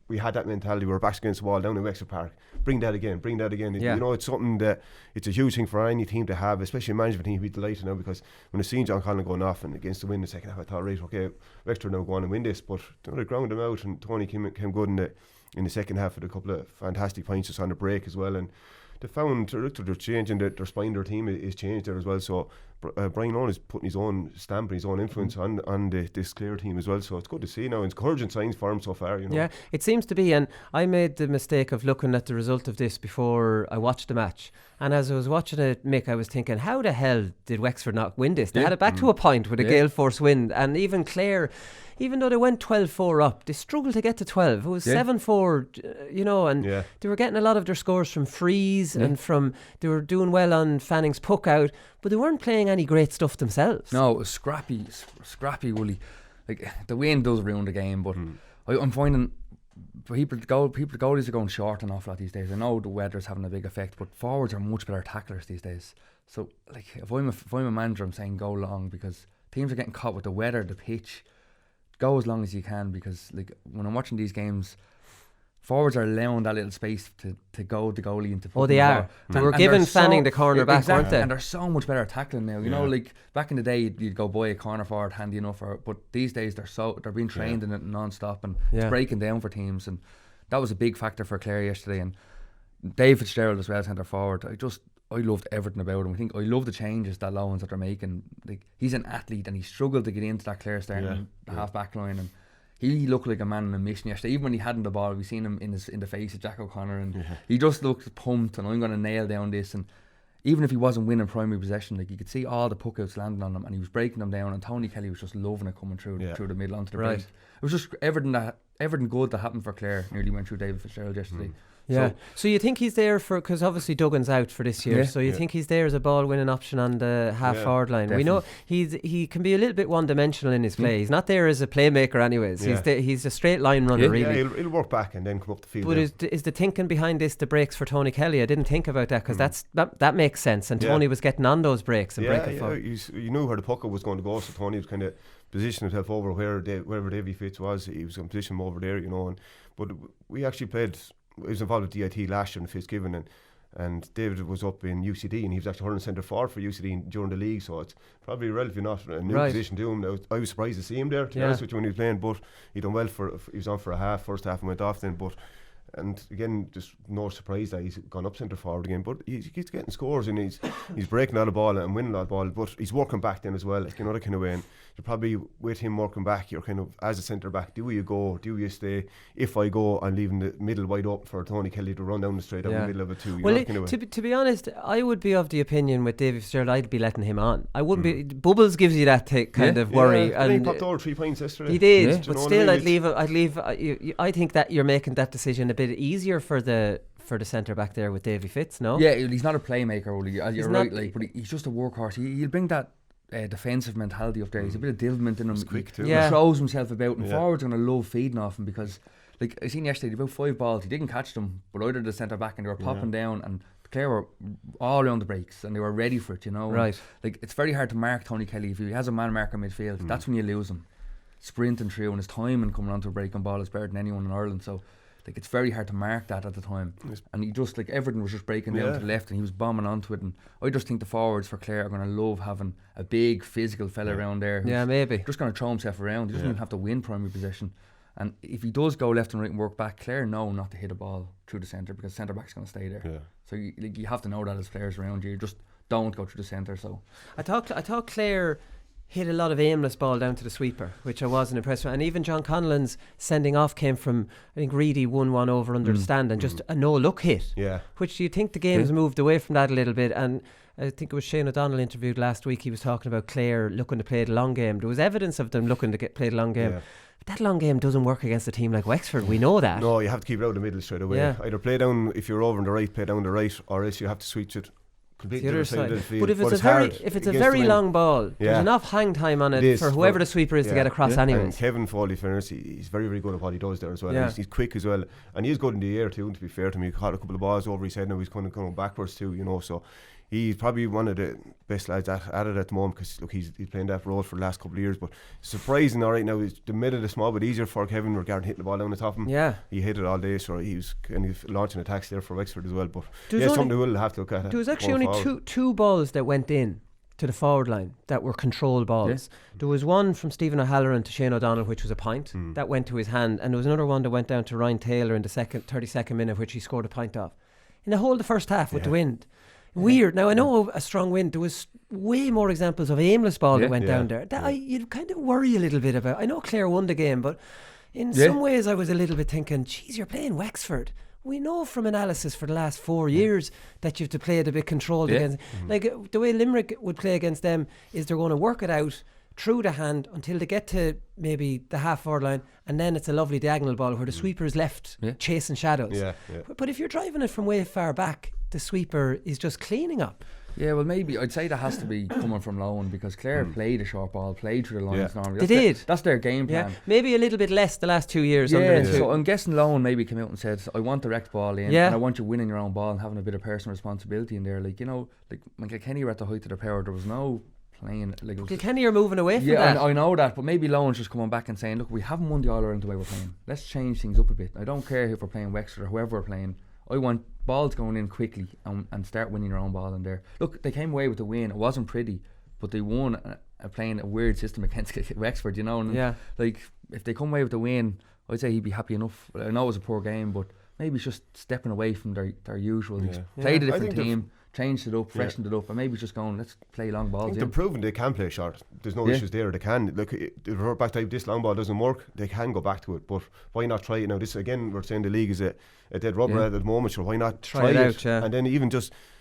we had that mentality, we were backs against the wall down in Wexford Park. Bring that again. It's something that it's a huge thing for any team to have, especially a management team. We'd be delighted now, because when I seen John Conlon going off and against the win in the second half, I thought, right, okay, Wexford now go on and win this. But they ground them out, and Tony came good in the second half with a couple of fantastic points just on the break as well. And they found they're changing their spine, their team is changed there as well. So Brian Owen is putting his own stamp and his own influence on this Clare team as well. So it's good to see now. It's encouraging signs for him so far. Yeah, it seems to be. And I made the mistake of looking at the result of this before I watched the match. And as I was watching it, Mick, I was thinking, how the hell did Wexford not win this? They had it back to a point with a gale force wind, and even Clare, even though they went 12-4 up, they struggled to get to 12. It was 7-4, and they were getting a lot of their scores from frees and they were doing well on Fanning's puck out, but they weren't playing any great stuff themselves. No, it was scrappy, Willie. Like, the wind does ruin the game, but I'm finding people, the goalies are going short an awful lot these days. I know the weather's having a big effect, but forwards are much better tacklers these days. So, like, if I'm a manager, I'm saying go long, because teams are getting caught with the weather, the pitch. Go as long as you can, because, like, when I'm watching these games, forwards are allowing that little space to go the goalie into. Oh, they are. They were given Fanning the corner back, weren't they? And they're so much better at tackling now. You know, like back in the day, you'd go buy a corner forward handy enough, but these days they're being trained in it non-stop, and it's breaking down for teams, and that was a big factor for Clare yesterday. And Dave Fitzgerald as well, centre forward. I loved everything about him. I love the changes that Lowens that they're making. Like, he's an athlete and he struggled to get into that Clare starting half back line, and he looked like a man on a mission yesterday. Even when he hadn't the ball, we seen him in the face of Jack O'Connor, and he just looked pumped, and I'm going to nail down this. And even if he wasn't winning primary possession, like, you could see all the puck outs landing on him, and he was breaking them down, and Tony Kelly was just loving it coming through the middle onto the break. It was just everything good that happened for Clare nearly went through David Fitzgerald yesterday. Yeah. So you think he's there for, because obviously Duggan's out for this year, so you think he's there as a ball winning option on the half forward line. Definitely. We know he can be a little bit one dimensional in his play. He's not there as a playmaker anyways. He's a straight line runner really. Yeah, he'll work back and then come up the field. But is the thinking behind this the breaks for Tony Kelly? I didn't think about that, because that makes sense, and Tony was getting on those breaks and breaking forward. You knew where the puck was going to go, so Tony was kind of positioning himself over wherever Davy Fitz was. He was going to position him over there, you know. But we actually played. I was involved with DIT last year in Fitzgibbon, and David was up in UCD, and he was actually hurling centre forward for UCD during the league, so it's probably relatively not a new position to him. I was surprised to see him there, to be honest with you, when he was playing, but he done well he was on for first half and went off then, and again, just no surprise that he's gone up centre forward again. But he's getting scores, and he's breaking out of ball and winning a lot of ball. But he's working back then as well, like, you know, that kind of way. And you're probably with him working back, you're kind of, as a centre back, do you go? Do you stay? If I go, I'm leaving the middle wide up for Tony Kelly to run down the straight down the middle of it too. Well, to be honest, I would be of the opinion with David Fitzgerald, I'd be letting him on. I wouldn't be. Bubbles gives you that kind of worry. And he popped over 3 points yesterday. He did, but still, I'd leave. I think that you're making that decision a bit easier for the centre back there with Davy Fitz. No, he's not a playmaker, Oli. You're right, like, but he's just a workhorse. He'll bring that defensive mentality up there. He's a bit of devilment in him. He's quick too. He throws himself about, and forwards are going to love feeding off him, because, like, I seen yesterday, about 5 balls, he didn't catch them, but either the centre back, and they were popping down, and Clare were all around the breaks, and they were ready for it, you know. Right. Like, it's very hard to mark Tony Kelly. If he has a man marker midfield, that's when you lose him. Sprinting through, and his timing coming onto a breaking ball is better than anyone in Ireland, so like, it's very hard to mark that at the time. And he just, like, everything was just breaking down to the left, and he was bombing onto it. And I just think the forwards for Clare are going to love having a big physical fella around there. Maybe just going to throw himself around. He doesn't even have to win primary possession. And if he does go left and right and work back, Clare know not to hit a ball through the centre, because centre back's going to stay there. So you have to know that as players around you. Just don't go through the centre. So I thought Clare hit a lot of aimless ball down to the sweeper, which I wasn't impressed with. And even John Conlon's sending off came from, I think, Reedy 1-1 over under the stand, and just a no-look hit. Which you think the game's moved away from that a little bit. And I think it was Shane O'Donnell interviewed last week. He was talking about Clare looking to play the long game. There was evidence of them looking to play the long game. But that long game doesn't work against a team like Wexford. We know that. No, you have to keep it out of the middle straight away. Either play down, if you're over on the right, play down the right, or else you have to switch it completely the other side. Of the field. But if it's a very long ball, there's enough hang time on it for whoever the sweeper is to get across anyway. And Kevin Foley, fairness, he's very, very good at what he does there as well. He's quick as well, and he's good in the air too, to be fair to me. He caught a couple of balls over his head, now he's kind of going backwards too, you know, so he's probably one of the best lads at it at the moment, because look, he's playing that role for the last couple of years. But surprising, all right, now the middle is small, but easier for Kevin regarding hitting the ball down the top of him. He hit it all day, so he was kind of launching attacks there for Wexford as well. But something we'll have to look at. There was actually only two balls that went in to the forward line that were controlled balls. There was one from Stephen O'Halloran to Shane O'Donnell, which was a point that went to his hand, and there was another one that went down to Ryan Taylor in the 32nd minute, which he scored a point off in the whole of the first half with the wind. Weird. Now, I know a strong wind. There was way more examples of aimless ball that went down there. That you'd kind of worry a little bit about. I know Clare won the game, but in some ways I was a little bit thinking, geez, you're playing Wexford. We know from analysis for the last 4 years that you have to play it a bit controlled against. Like, the way Limerick would play against them is they're going to work it out through the hand until they get to maybe the half forward line, and then it's a lovely diagonal ball where the sweeper is left chasing shadows. But if you're driving it from way far back, the sweeper is just cleaning up. Yeah, well, maybe I'd say that has to be coming from Lowen, because Clare played a short ball, played through the lines normally. That's their game plan. Maybe a little bit less the last 2 years. So I'm guessing Lowen maybe came out and said, I want direct ball in, and I want you winning your own ball and having a bit of personal responsibility in there. Like, you know, like Kilkenny were at the height of their power. There was no playing. Like Kilkenny are moving away from that. that. I know that, but maybe Lowen's just coming back and saying, look, we haven't won the All-Ireland the way we're playing. Let's change things up a bit. I don't care if we're playing Wexford or whoever we're playing. I want balls going in quickly and start winning your own ball in there. Look, they came away with the win. It wasn't pretty, but they won playing a weird system against Wexford, you know. And like, if they come away with the win, I'd say he'd be happy enough. I know it was a poor game, but maybe it's just stepping away from their usual. Played a different team, changed it up, freshened it up, and maybe it's just going, let's play long balls. I think they're proving they can play short. There's no issues there. They can. Look, revert back to this long ball doesn't work, they can go back to it. But why not try it now? This again, we're saying the league is a dead rubber at the moment. So why not try it out? And then even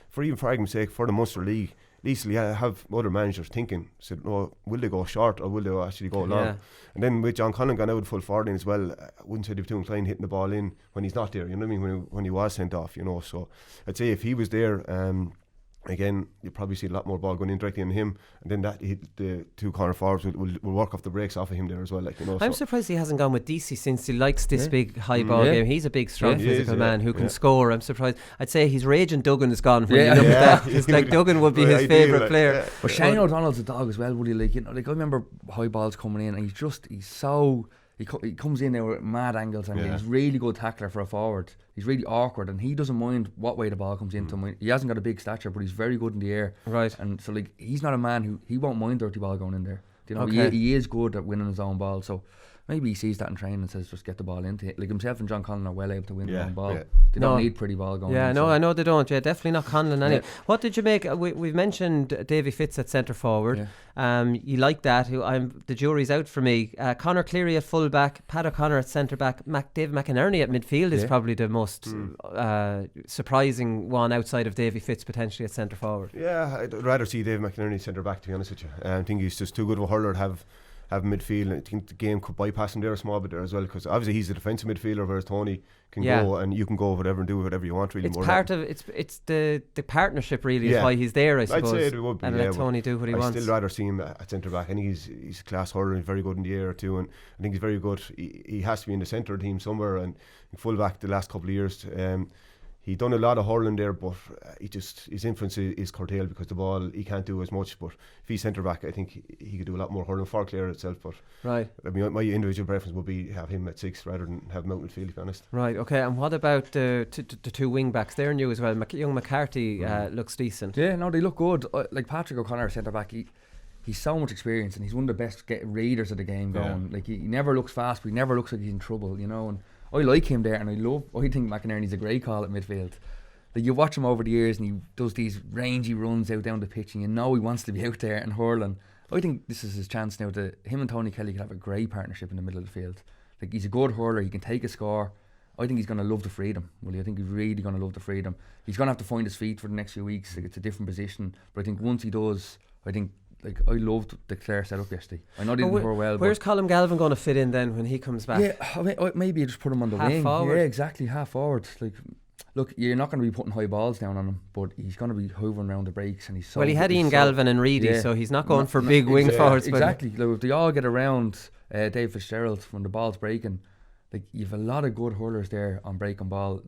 for argument's sake, for the Munster League, at least have other managers thinking, said, oh, will they go short or will they actually go long? And then with John Conlon gone out full forward in as well, I wouldn't say they've too inclined hitting the ball in when he's not there, you know what I mean, when he was sent off, you know. So I'd say if he was there, again, you'll probably see a lot more ball going in directly on him, and then the two corner forwards will work off the breaks off of him there as well. Like, you know, I'm surprised he hasn't gone with DC since he likes this big high ball game. He's a big, strong, physical man who can score. I'm surprised. I'd say his rage and Duggan is gone from you look at that. It's like Duggan would be his favourite player. But Shane O'Donnell's a dog as well, would he? Like, you know, like I remember high balls coming in, and he's so. He comes in there with mad angles, and he's really good tackler for a forward. He's really awkward, and he doesn't mind what way the ball comes into him. He hasn't got a big stature, but he's very good in the air. Right. And so, like, he's not a man he won't mind dirty ball going in there. You know, he is good at winning his own ball. So maybe he sees that in training and says, just get the ball into it. Like himself and John Conlon are well able to win their own ball. They don't need pretty ball going in. I know they don't. Definitely not Conlon anyway. What did you make? We've mentioned Davy Fitz at centre forward. You like that? The jury's out for me. Conor Cleary at full back, Pat O'Connor at centre back, Dave McInerney at midfield is probably the most surprising one outside of Davy Fitz potentially at centre forward. Yeah, I'd rather see Dave McInerney centre back, to be honest with you. I think he's just too good of a hurler to have midfield. I think the game could bypass him there a small bit there as well, because obviously he's a defensive midfielder, whereas Tony can go, and you can go whatever and do whatever you want. Really, it's part of it's the partnership really is why he's there, I suppose. I'd say it would be, and let Tony do what he wants. I'd still rather see him at centre back. I think he's a class hurler. He's very good in the air too, and I think he's very good. He has to be in the centre team somewhere, and full back the last couple of years. He done a lot of hurling there, but his influence is curtailed because the ball, he can't do as much. But if he's centre back, I think he could do a lot more hurling for Clare itself. But I mean, my individual preference would be have him at 6 rather than have him out midfield, to be honest. Right. Okay. And what about the two wing backs? They're new as well. Young Mccarty looks decent. Yeah. No, they look good. Like Patrick O'Connor, centre back. He's so much experience, and he's one of the best readers of the game going. Like he never looks fast, but he never looks like he's in trouble, you know. And I like him there, and I think McInerney's a great call at midfield. Like, you watch him over the years, and he does these rangy runs out down the pitch, and you know he wants to be out there and hurling. I think this is his chance now. Him and Tony Kelly could have a great partnership in the middle of the field. Like, he's a good hurler, he can take a score. I think he's going to love the freedom. I think he's really going to love the freedom. He's going to have to find his feet for the next few weeks. Like, it's a different position, but I think once he does, I loved the Clare setup yesterday. I know they didn't score well. Where's Colin Galvin going to fit in then when he comes back? Yeah, maybe you just put him on the half wing. Forward. Yeah, exactly, half forward. Like, look, you're not going to be putting high balls down on him, but he's going to be hovering around the breaks, and he's so. Well, he had Ian Galvin and Reedy, so he's not going for big wing forwards. Exactly. Like, if they all get around Dave Fitzgerald when the ball's breaking, like, you've a lot of good hurlers there on breaking ball,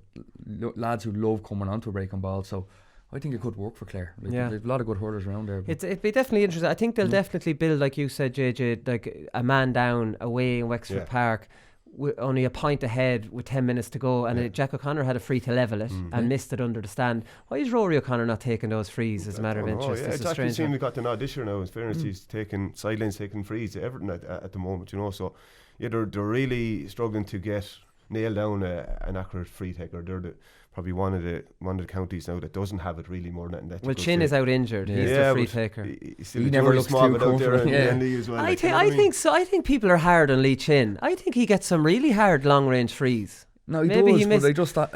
lads who love coming onto a breaking ball. So I think it could work for Clare. There's a lot of good hurlers around there. It'd be definitely interesting. I think they'll definitely build, like you said, JJ, like a man down away in Wexford Park, with only a point ahead with 10 minutes to go, and Jack O'Connor had a free to level it and missed it under the stand. Why is Rory O'Connor not taking those frees as a matter of interest? It's actually seemed we got the nod this year now. In fairness, he's taking sidelines, taking frees to Everton at the moment, you know. So they're really struggling to nail down an accurate free taker. They're probably one of the counties now that doesn't have it really more than that. Well, Chin is out injured. He's the free taker. He never looks too comfortable. I think so. I think people are hard on Lee Chin. I think he gets some really hard long range frees. No, he does, but I just thought,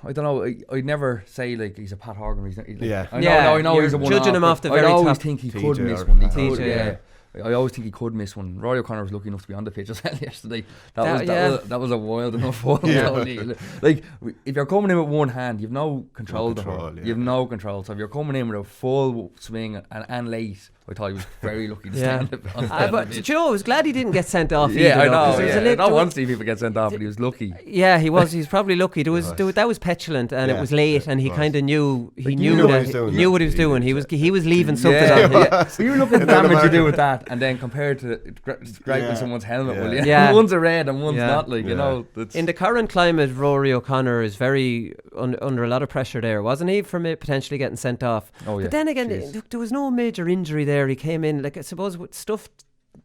I don't know. I'd never say like he's a Pat Horgan. I know he's a one. Judging him off the very top. I always think he could miss one. I always think he could miss one. Rory O'Connor was lucky enough to be on the pitch as well yesterday. That was a wild enough one. Like, if you're coming in with one hand, you've no control. You've no control. So if you're coming in with a full swing and late, I thought he was very lucky to stand up on but do you know, I was glad he didn't get sent off either. Yeah, I know. I don't want to see people get sent off, but he was lucky. Yeah, he was. He's probably lucky. That was petulant, and it was late, and he kind of knew. He knew what he was doing. He was leaving something on. So you look at the damage you do with that, and then compared to scraping someone's helmet, will you? Yeah. One's a red and one's not. Like you know. In the current climate, Rory O'Connor is very under a lot of pressure there, wasn't he, from potentially getting sent off? Oh, yeah. But then again, look, there was no major injury there. He came in, like, I suppose with stuff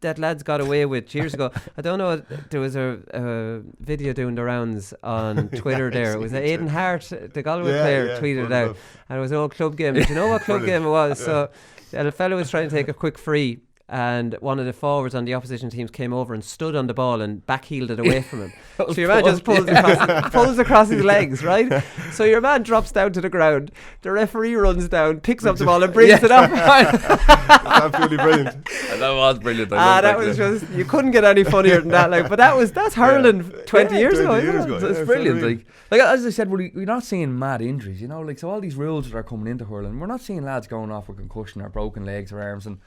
that lads got away with years ago. I don't know, there was a video doing the rounds on Twitter there. It was Aidan Hart, the Galway player, tweeted it out, and it was an old club game. Do you know what club game it was? So a fellow was trying to take a quick free, and one of the forwards on the opposition teams came over and stood on the ball and backheeled it away from him. So your man just pulls across his legs, right? So your man drops down to the ground. The referee runs down, picks up the ball and brings it up. Absolutely brilliant. That was brilliant. That was just, you couldn't get any funnier than that. Like, but that's hurling 20 years ago. It's brilliant. Like as I said, we're not seeing mad injuries, you know. Like, so all these rules that are coming into hurling, we're not seeing lads going off with concussion or broken legs or arms, and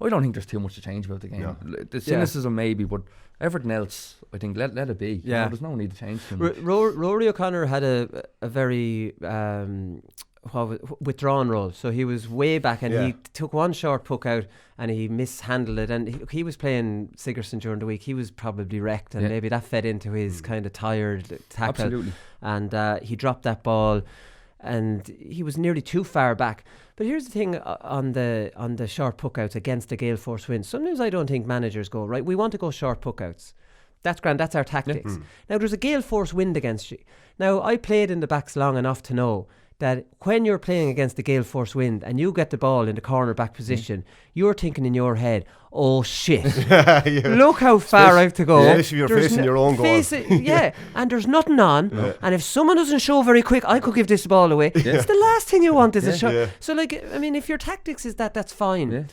I don't think there's too much to change about the game. No. The cynicism maybe, but everything else, I think let it be. Yeah, there's no need to change too much. Rory O'Connor had a very withdrawn role, so he was way back, and he took one short puck out and he mishandled it, and he was playing Sigerson during the week. He was probably wrecked, and maybe that fed into his kind of tired tackle. Absolutely. And he dropped that ball, and he was nearly too far back. But here's the thing on the short puckouts against the gale force wind. Sometimes I don't think managers go, right, we want to go short puckouts. That's grand, that's our tactics. Now there's a gale force wind against you. Now I played in the backs long enough to know that when you're playing against the gale force wind and you get the ball in the corner back position, you're thinking in your head, oh shit, look how far I have to go. Especially if you're facing your own goal. And there's nothing on, and if someone doesn't show very quick, I could give this ball away. It's the last thing you want is a shot. So like, I mean, if your tactics is that's fine.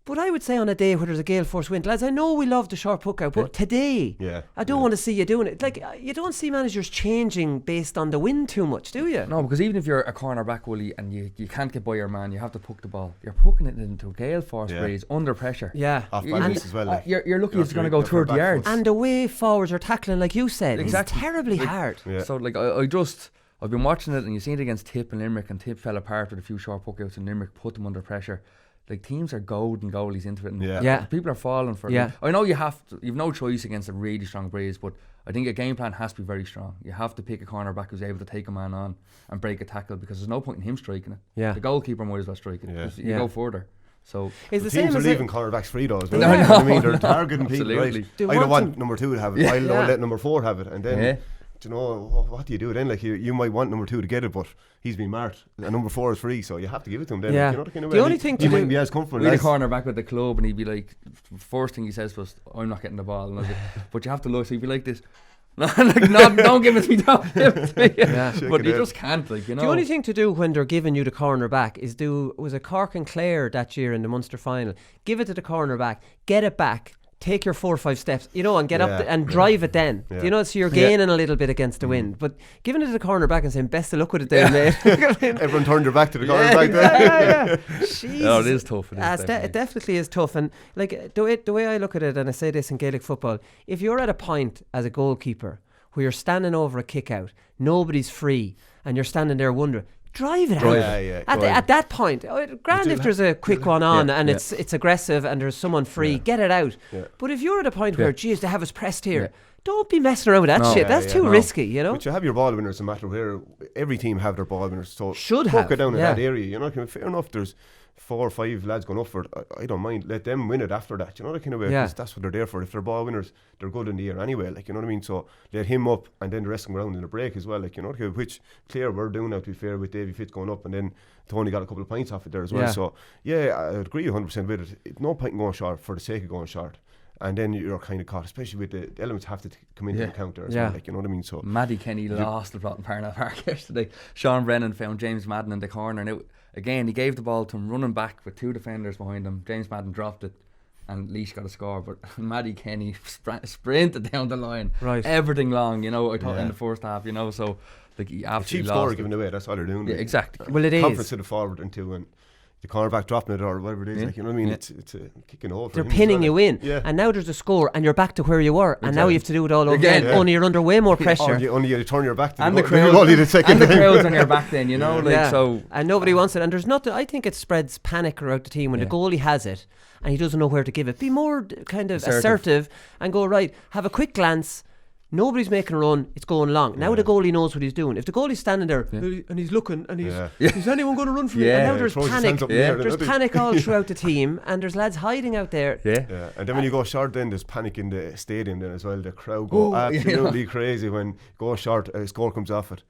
But I would say on a day where there's a gale force wind, lads, I know we love the short puck out, but today, I don't want to see you doing it. Like, you don't see managers changing based on the wind too much, do you? No, because even if you're a corner back, Willie, and you can't get by your man, you have to puck the ball. You're pucking it into a gale force breeze under pressure. Yeah. Off balance as well. Like, you're lucky it's going to go 30 yards. And the way forwards are tackling, like you said, is terribly hard. Yeah. So, like, I've been watching it, and you've seen it against Tip and Limerick, and Tip fell apart with a few short puck outs, and Limerick put them under pressure. Like, teams are goading goalies into it, and people are falling for it. Yeah. I know you've no choice against a really strong breeze, but I think a game plan has to be very strong. You have to pick a cornerback who's able to take a man on and break a tackle, because there's no point in him striking it. Yeah. The goalkeeper might as well strike it. You go further. So the teams are leaving cornerbacks free though as well. I mean, they're targeting people, right? I don't want number 2 to have it. I don't let number 4 have it, and then. Do you know, what do you do then? Like, you might want number 2 to get it, but he's been marked, and number 4 is free, so you have to give it to him then. Yeah. You know, the kind of the only thing to do, might be as comfortable. We'd a corner back with the club, and he'd be like, first thing he says was, I'm not getting the ball. And I was like, but you have to look, so he'd be like this. Don't give it to me, don't give it to me. But you just can't, like, you know. The only thing to do when they're giving you the corner back is was a Cork and Clare that year in the Munster final. Give it to the corner back, get it back, take your 4 or 5 steps, you know, and get up and drive it then. You know, so you're gaining a little bit against the wind. But giving it to the corner back and saying, best of luck with it there, mate. Everyone turned their back to the corner back there. Oh, it is tough. It definitely is tough. And like, the way I look at it, and I say this in Gaelic football, if you're at a point as a goalkeeper where you're standing over a kick out, nobody's free, and you're standing there wondering, drive it out. At that point, grand if there's a quick one on and it's aggressive and there's someone free, get it out. But if you're at a point where, geez, they have us pressed here, don't be messing around with that shit. That's too risky, you know. But you have your ball winners, no matter where. Every team have their ball winners, so should have it down in that area. You know, fair enough. There's 4 or 5 lads going up for it. I don't mind. Let them win it after that. You know, the kind of way. Because that's what they're there for. If they're ball winners, they're good in the air anyway. Like, you know what I mean. So let him up, and then the rest come around in the break as well. Like, you know, which Clare were doing now, to be fair, with Davy Fitz going up, and then Tony got a couple of points off it there as well. So I agree 100% with it. It's no point in going short for the sake of going short. And then you're kind of caught, especially with the elements have to come into the counter as well, like, you know what I mean. So Maddie Kenny lost the plot in Parnell Park yesterday. Sean Brennan found James Madden in the corner, and again he gave the ball to him running back with 2 defenders behind him. James Madden dropped it, and Leash got a score, but Maddie Kenny sprinted down the line, everything long, you know. I thought in the first half, you know, so like, he absolutely cheap lost score given away. That's all they're doing. Yeah, exactly. Well, it is conference to the forward and 2, and the cornerback dropping it or whatever it is. Like, you know what I mean? It's a kicking over. They're pinning you in, and now there's a score, and you're back to where you were, and now you have to do it all over again. Only you're under way more pressure. Only you turn your back to and the crowd, and the crowd's on your back. Then so and nobody wants it. And there's nothing. I think it spreads panic throughout the team when the goalie has it and he doesn't know where to give it. Be more kind of assertive and go right. Have a quick glance. Nobody's making a run. It's going long. Now the goalie knows what he's doing. If the goalie's standing there and he's looking and is anyone going to run for me? And now there's panic. There's panic all throughout the team, and there's lads hiding out there. And then when you go short, then there's panic in the stadium then as well. The crowd go absolutely crazy when you go short. A score comes off it.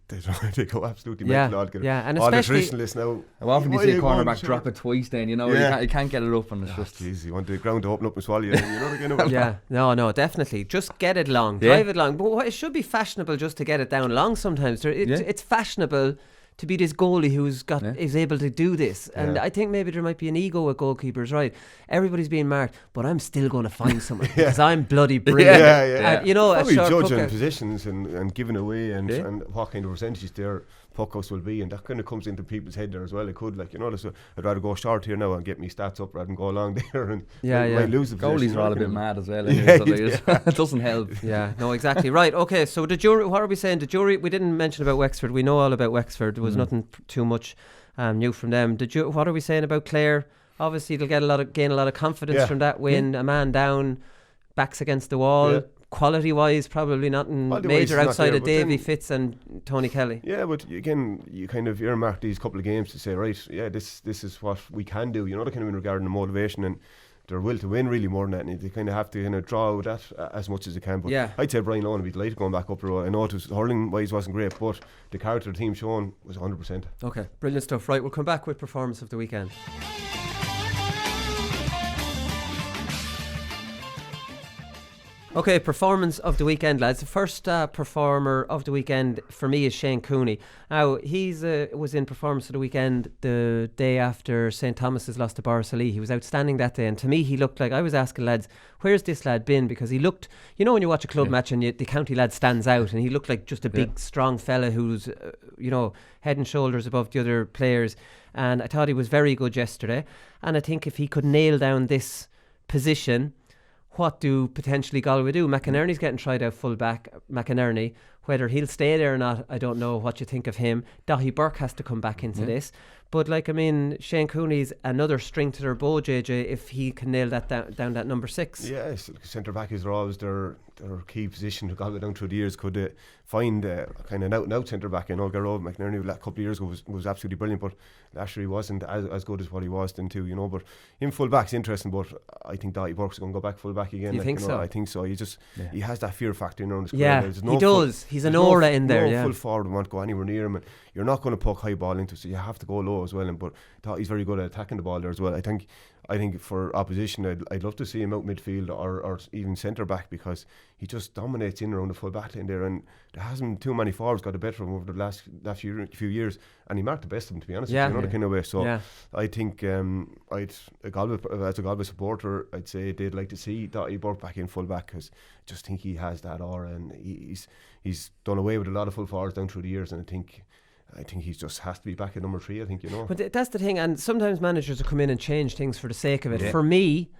They go absolutely mental. And all the especially traditionalists now. How often do you see a cornerback drop it twice? Then you can't get it up, and it's just easy. You want the ground to open up and swallow you. You know again. No, definitely. Just get it long, drive it long. But it should be fashionable just to get it down long. Sometimes it's fashionable to be this goalie who's is able to do this, and I think maybe there might be an ego with goalkeepers. Right, everybody's being marked, but I'm still going to find someone because I'm bloody brilliant. And, probably judging positions and giving away and what kind of percentages their puck-outs will be, and that kind of comes into people's head there as well. It could, like, so I'd rather go short here now and get me stats up rather than go along there and might lose the position. Goalies are all a bit mad as well. It doesn't help. No, exactly. Right, okay, so the jury, what are we saying? The jury, we didn't mention about Wexford. We know all about Wexford. There was nothing too much new from them. What are we saying about Clare? Obviously they'll gain a lot of confidence from that win. A man down, backs against the wall. Quality wise, probably nothing major outside of Davy Fitz and Tony Kelly. But again, you kind of earmark these couple of games to say, right, this is what we can do. The kind of in regarding the motivation and their will to win, really, more than that. And they kind of have to kind of draw that as much as they can. But I'd say Brian Lohan would be delighted going back up the road. I know it was hurling wise wasn't great, but the character the team shown was 100%. Okay, brilliant stuff. Right, we'll come back with performance of the weekend. Okay, performance of the weekend, lads. The first performer of the weekend for me is Shane Cooney. Now, he's was in performance of the weekend the day after St Thomas's lost to Borrisoleigh. He was outstanding that day, and to me he looked like, I was asking lads, where's this lad been? Because he looked, when you watch a club match and the county lad stands out, and he looked like just a big strong fella who's head and shoulders above the other players, and I thought he was very good yesterday. And I think if he could nail down this position, what do potentially Galway do? McInerney's getting tried out full back. McInerney, whether he'll stay there or not, I don't know what you think of him. Daithí Burke has to come back into this. But Shane Cooney's another string to their bow, JJ, if he can nail that down that number 6. Yeah, centre back is always their key position. Galway down through the years could find kind of an out centre back. Garrod McInerney a couple of years ago was absolutely brilliant, but last year he wasn't as good as what he was then too. But him full back's interesting, but I think Daithí Burke's going to go back full back again. You think so? I think so. He has that fear factor around his career. He does. He's an aura in there. No full forward won't go anywhere near him, and you're not going to poke high ball into it, so you have to go low as well. But he's very good at attacking the ball there as well. I think for opposition, I'd love to see him out midfield or even centre back, because he just dominates in around the full back line there, and there hasn't too many forwards got the better of him over the last few years, and he marked the best of them, to be honest. The kind of way. So I think as a Galway supporter, I'd say they'd like to see Daithí Burke back in full back, because I just think he has that aura, and he's done away with a lot of full forwards down through the years, and I think he just has to be back at number 3, I think, But that's the thing, and sometimes managers will come in and change things for the sake of it. For me,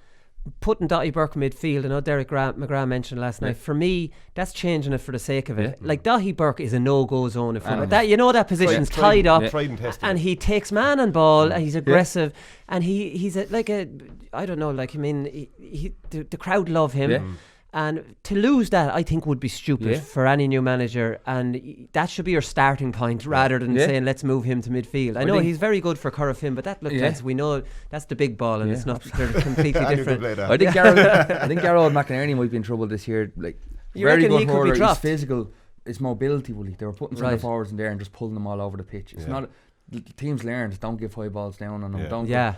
putting Daithí Burke midfield, I know Derek McGrath mentioned last night, for me, that's changing it for the sake of it. Like, Daithí Burke is a no-go zone. That position's tied up, and he takes man and ball, and he's aggressive, and he's I don't know, the crowd love him. And to lose that, I think, would be stupid for any new manager, and that should be your starting point rather than saying let's move him to midfield. I know he's very good for Corofin, but we know that's the big ball, and it's not. They're completely different. I think Garrod McInerney might be in trouble this year. Very good hurler, he's physical, his mobility. They were putting centre forwards in there and just pulling them all over the pitch. It's not. The teams learned, don't give high balls down on them. Don't.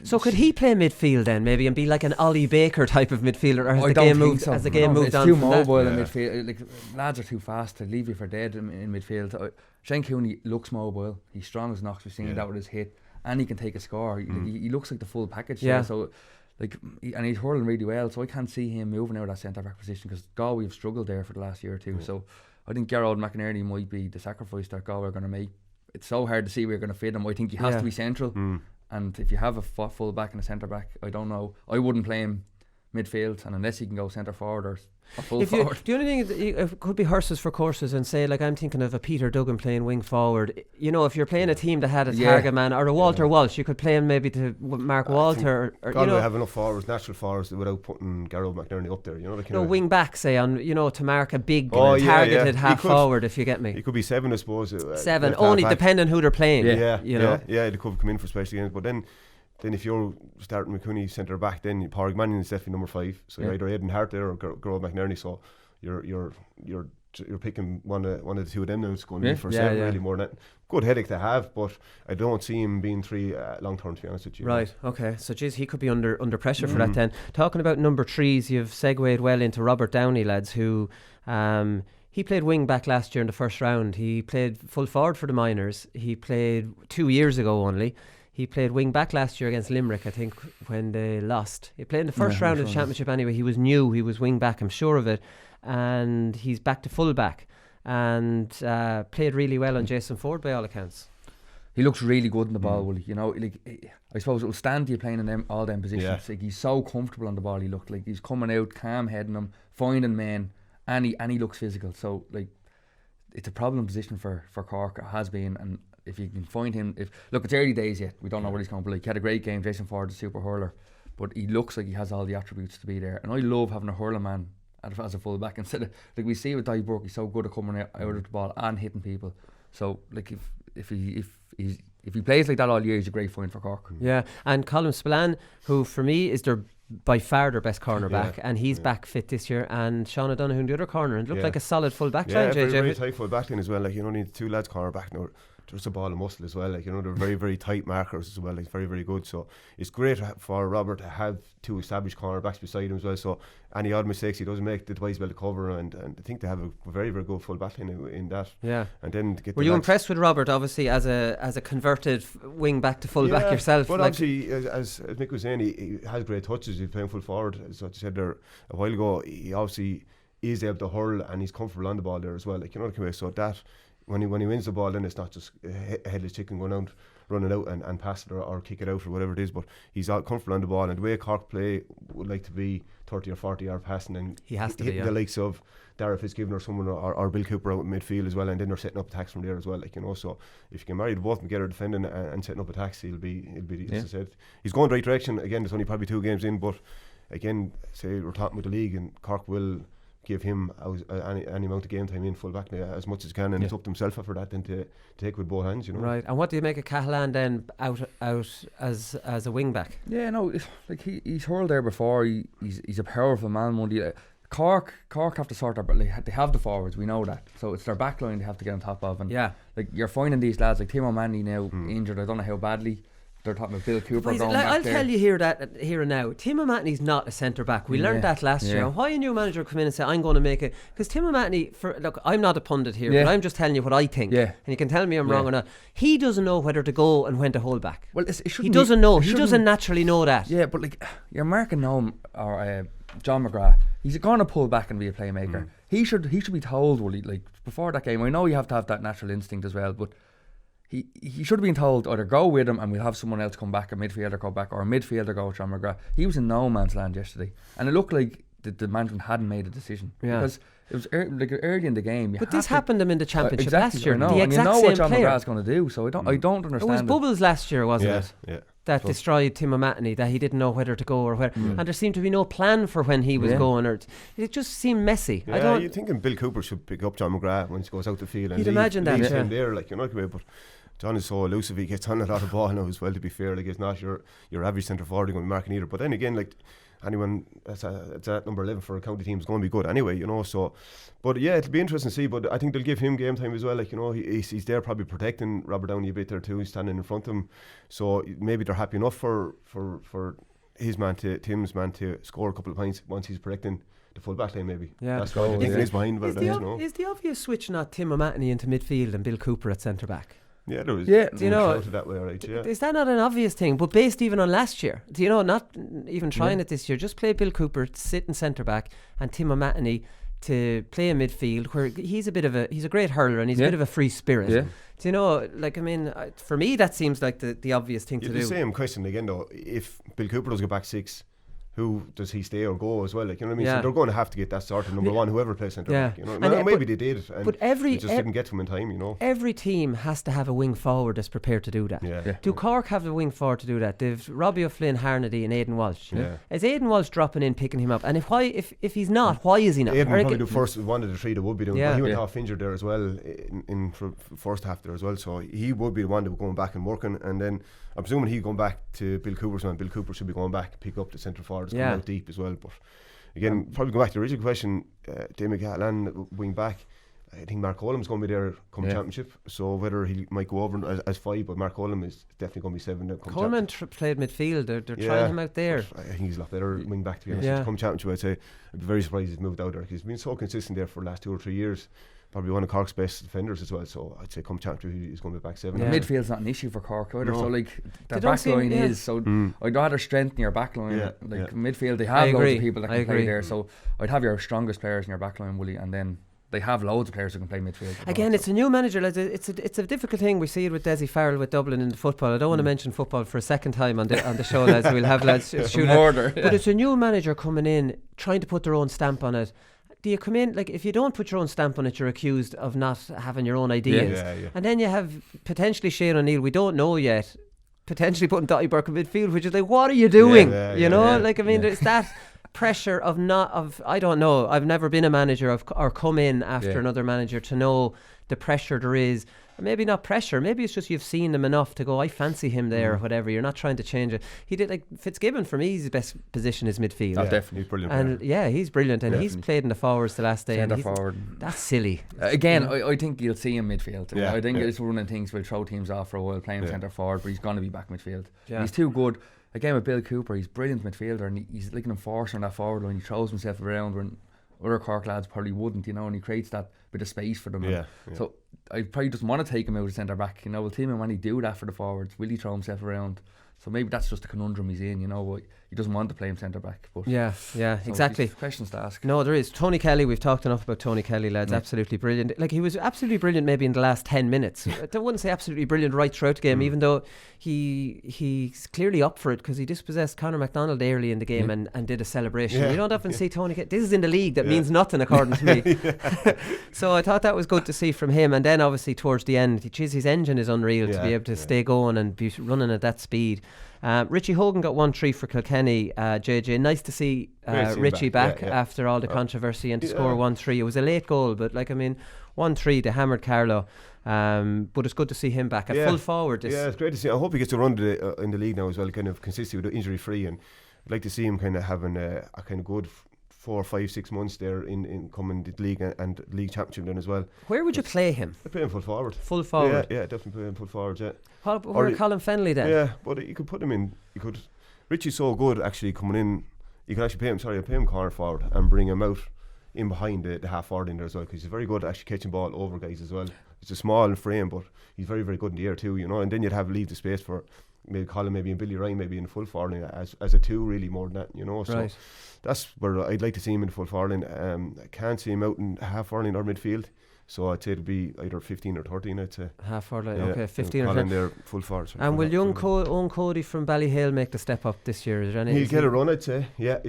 So could he play midfield then, maybe, and be like an Ollie Baker type of midfielder, or has the game moved on? It's too mobile in midfield. Lads are too fast to leave you for dead in midfield. Shane Cooney looks mobile. He's strong as Knox. We've seen that with his hit, and he can take a score. He looks like the full package. So and he's hurling really well. So I can't see him moving out of that centre back position, because Galway have struggled there for the last year or two. So I think Garrod McInerney might be the sacrifice that Galway are going to make it's so hard to see where you're going to fit him. I think he has to be central, and if you have a full back and a centre back, I don't know. I wouldn't play him midfield, and unless he can go centre forward or full forward. The only thing is it could be horses for courses, and say, like, I'm thinking of a Peter Duggan playing wing forward. You know, if you're playing a team that had a target man or a Walter Walsh, you could play him maybe to Mark Walter. Or Galway have enough forwards, natural forwards, without putting Garrod McNerney up there. You know, wing back, say, on, you know, to mark a big targeted half forward, if you get me. He could be 7, I suppose. 7, only depending who they're playing. They could come in for special games, but then if you're starting with Cooney centre back, then Pádraig Mannion is definitely number 5. So you're either Aidan Hart there or Garrod McNerney. So you're picking one of the two of them now. It's going to be for 7 really more than that. Good headache to have, but I don't see him being 3 long term, to be honest with you. Right. Okay. So he could be under pressure for that then. Talking about number 3s, you've segued well into Robert Downey, lads, who he played wing back last year in the first round. He played full forward for the Miners. He played 2 years ago only. He played wing back last year against Limerick, I think, when they lost. He played in the first round of the championship anyway. He was new. He was wing back, I'm sure of it. And he's back to full back and played really well on Jason Ford by all accounts. He looks really good in the ball, Willie. You know, like, I suppose it'll stand to you playing in all them positions. Like, he's so comfortable on the ball. He looked like he's coming out, calm heading him, finding men, and he looks physical. So, like, it's a problem position for Cork. It has been, and if you can find him, it's early days yet. We don't know what he's going to be like. He had a great game. Jason Ford, a super hurler, but he looks like he has all the attributes to be there. And I love having a hurling man as a full back instead of, like, we see with Dai Burke, he's so good at coming out of the ball and hitting people. So, like, if he plays like that all year, he's a great find for Cork. Yeah, and Colin Spillane, who for me is by far their best cornerback, and he's back fit this year, and Sean O'Donoghue in the other corner, and it looked like a solid full back line. Very tight full back line as well. Like, you don't need 2 lads corner back now. There's a ball of muscle as well. Like, you know, they're very, very tight markers as well. Like, very, very good. So it's great for Robert to have 2 established cornerbacks beside him as well. So any odd mistakes he doesn't make, the twice well to cover, and I think they have a very, very good full back line in that. Yeah. And then were you impressed with Robert? Obviously, as a converted wing back to full back yourself. But obviously, as Mick was saying, he has great touches. He's playing full forward. As I said there a while ago, he obviously is able to hurl, and he's comfortable on the ball there as well. Like, you know what I mean? So that. When he wins the ball, then it's not just a headless chicken going out, running out and pass it or kick it out or whatever it is. But he's comfortable on the ball, and the way Cork play would like to be 30 or 40 yard passing, and he has to hit the likes of Dara Fitzgibbon or someone or Bill Cooper out in midfield as well, and then they're setting up attacks from there as well. Like, you know, so if you can marry the both together, defending and setting up attacks, he'll be as I said, he's going the right direction. Again, there's only probably 2 games in, but again, say we're talking with the league, and Cork will give him any amount of game time in full back as much as can, and it's up to himself after that then to take with both hands, you know. Right. And what do you make of Cahalan then out as a wing back? Yeah, no, like he's hurled there before. He's a powerful man, Monday. Cork have to sort out, like, they have the forwards, we know that. So it's their back line they have to get on top of, and like, you're finding these lads like Tim O'Mahony now injured. I don't know how badly. They're talking about Bill Cooper going back I'll there. tell you here and now, Tim O'Mahony's not a centre back. We learned that last year. And why a new manager come in and say, I'm going to make it, because Tim O'Mahony, look, I'm not a pundit here, but I'm just telling you what I think, and you can tell me I'm wrong or not. He doesn't know whether to go and when to hold back. Well, he doesn't know. He doesn't naturally know that. Yeah, but like, you're marking Noam or John McGrath. He's going to pull back and be a playmaker. He should be told, well, like, before that game. I know you have to have that natural instinct as well, but he should have been told either go with him and we'll have someone else come back, a midfielder come back, or a midfielder go with John McGrath. He was in no man's land yesterday, and it looked like the management hadn't made a decision because it was early in the game. But this happened to him in the championship last year. The exact same what John McGrath's going to do. So I don't understand. It was Bubbles last year, wasn't it? Yeah. That destroyed Tim O'Mahony, that he didn't know whether to go or where, and there seemed to be no plan for when he was going, or it just seemed messy. Yeah, you're thinking Bill Cooper should pick up John McGrath when he goes out the field, and you'd imagine that him there, like, you know, but John is so elusive. He gets on a lot of ball now as well, to be fair. Like, it's not your average centre forward going to be marking either. But then again, like, anyone that's at number 11 for a county team is going to be good anyway, you know. So, but yeah, it'll be interesting to see. But I think they'll give him game time as well. Like, you know, he's there probably protecting Robert Downey a bit there too. He's standing in front of him, so maybe they're happy enough for his man Tim's man to score a couple of points once he's protecting the full back line. Maybe that's what in his mind. Is the obvious switch not Tim O'Mahony into midfield and Bill Cooper at centre back? Yeah, there was. Yeah, do you know that way, right? Yeah. Is that not an obvious thing? But based even on last year, do you know, not even trying it this year, just play Bill Cooper, sit in centre back, and Tim O'Mahony to play in midfield, where he's a great hurler and he's a bit of a free spirit. Yeah. Do you know, like, I mean, for me, that seems like the obvious thing to do. The same question again, though. If Bill Cooper does go back 6, who does he stay or go as well? Like, you know what I mean? Yeah. So they're going to have to get that sorted. Number one, whoever plays centre back. You know, And maybe they did, and but they just didn't get to him in time. You know, every team has to have a wing forward that's prepared to do that. Yeah. Do Cork have the wing forward to do that? They've Robbie O'Flynn, Harnedy, and Aidan Walsh. Yeah. Is Aidan Walsh dropping in, picking him up? And if he's not, why is he not? Aidan probably do one of the 3 that would be doing. Yeah. But he went half injured there as well in for first half there as well. So he would be the one that would going back and working. And then I'm presuming he's going back to Bill Cooper's man. Bill Cooper should be going back, pick up the centre forwards, come out deep as well. But again, probably go back to the original question, Damien Cahalan, wing back. I think Mark Olam's going to be there come championship. So whether he might go over as 5, but Mark Olam is definitely going to be 7. Coleman played midfield. They're trying him out there. I think he's a lot better wing back, to be honest. Come championship, I'd say I'd be very surprised he's moved out there. He's been so consistent there for the last 2 or 3 years. Probably one of Cork's best defenders as well. So I'd say come championship, he's going to be back 7. Yeah. Midfield's not an issue for Cork either. No. So like their back line is so. I'd rather strengthen your back line. Midfield, they have loads of people that can play there. So I'd have your strongest players in your back line, Willie, and then they have loads of players who can play midfield. Again, it's a new manager. It's a difficult thing. We see it with Desi Farrell with Dublin in the football. I don't want to mention football for a second time on the show, lads. We'll have lads shoot order. But it's a new manager coming in, trying to put their own stamp on it. Do you come in, like, if you don't put your own stamp on it, you're accused of not having your own ideas. And then you have potentially Shane O'Neill, we don't know yet, potentially putting Dottie Burke in midfield, which is like, what are you doing? You know, like, I mean, it's that pressure of I don't know, I've never been a manager or come in after another manager to know the pressure there is. Maybe not pressure, maybe it's just you've seen them enough to go, I fancy him there or whatever. You're not trying to change it. He did, like Fitzgibbon, for me, his best position is midfield. Definitely. He's brilliant. And he's brilliant, and he's played in the forwards the last day. Centre forward. That's silly. Again, I think you'll see him midfield. I think it's one of the things will throw teams off for a while, playing centre forward, but he's going to be back midfield. He's too good. Again, with Bill Cooper, he's brilliant midfielder, and he's like an enforcer on that forward line. He throws himself around when other Cork lads probably wouldn't, you know, and he creates that bit of space for them. So I probably just want to take him out of centre back, you know. Will Tillman, when he do that for the forwards, will he throw himself around? So maybe that's just the conundrum he's in, you know. But he doesn't want to play him centre back. But so exactly. Questions to ask. No, there is. Tony Kelly, we've talked enough about Tony Kelly, lads. Absolutely brilliant. Like, he was absolutely brilliant maybe in the last 10 minutes. I wouldn't say absolutely brilliant right throughout the game, even though he's clearly up for it, because he dispossessed Conor MacDonald early in the game and did a celebration. You don't often see Tony Kelly. This is in the league, that means nothing according to me. So I thought that was good to see from him. And then obviously towards the end, his engine is unreal to be able to stay going and be running at that speed. Richie Holden got 1-3 for Kilkenny. JJ, nice to see Richie back after all the controversy, and to score 1-3. It was a late goal, but 1-3, they hammered Carlow. But it's good to see him back at full forward. It's great to see. I hope he gets a run in the league now as well, kind of consistently, injury free, and I'd like to see him kind of having a kind of good 4, 5, 6 months there in coming the league and league championship then as well. Where would you play him? I'd play him full forward. Full forward? Yeah, definitely play him full forward, Or Colin Fennelly then? Yeah, but you could put him in. You could. Richie's so good actually coming in. You can actually pay him corner forward and bring him out in behind the half forward in there as well, because he's very good at actually catching ball over guys as well. He's a small frame, but he's very, very good in the air too, you know. And then you'd leave the space for maybe Colin, maybe and Billy Ryan, maybe in the full forward as a 2 really, more than that, you know. So that's where I'd like to see him in the full forward. I can't see him out in half forward or midfield. So I'd say it'll be either 15 or 13, I'd say. Half forward, okay, 15 or 13. There, full forward. And will young Owen Cody from Ballyhale make the step up this year? Is there any? He'll get a run, I'd say. Yeah.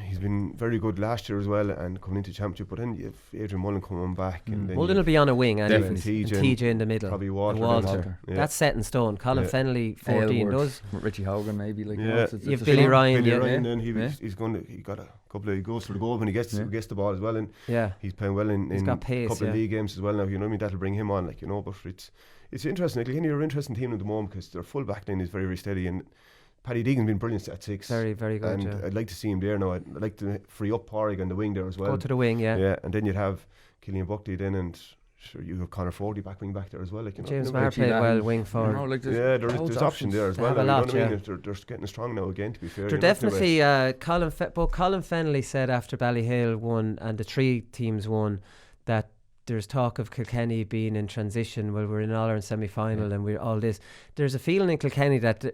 He's been very good last year as well, and coming into championship. But then you've Adrian Mullen coming back, and then Mullen will be on a wing, and TJ in the middle. Probably Walter. That's set in stone. Colin Fennelly, 14. Those Richie Holden, maybe. You've Billy Ryan. And he got a couple of goals for the goal when he gets the ball as well, and he's playing well in a couple of league games as well now. You know what I mean? That'll bring him on, but it's interesting. Kilkenny are an interesting team at the moment because their full back line is very, very steady, and Paddy Deegan's been brilliant at 6. Very, very good. And I'd like to see him there now. I'd like to free up Porrig on the wing there as well. Go to the wing, yeah. And then you'd have Killian Buckley then, and sure you have Connor Foley wing back there as well. James Maher played well wing forward. There's option there as well. They're getting strong now again, to be fair. They're definitely Colin Fennelly said after Ballyhale won and the 3 teams won that there's talk of Kilkenny being in transition. Well, we're in All-Ireland semi-final and we're all this. There's a feeling in Kilkenny that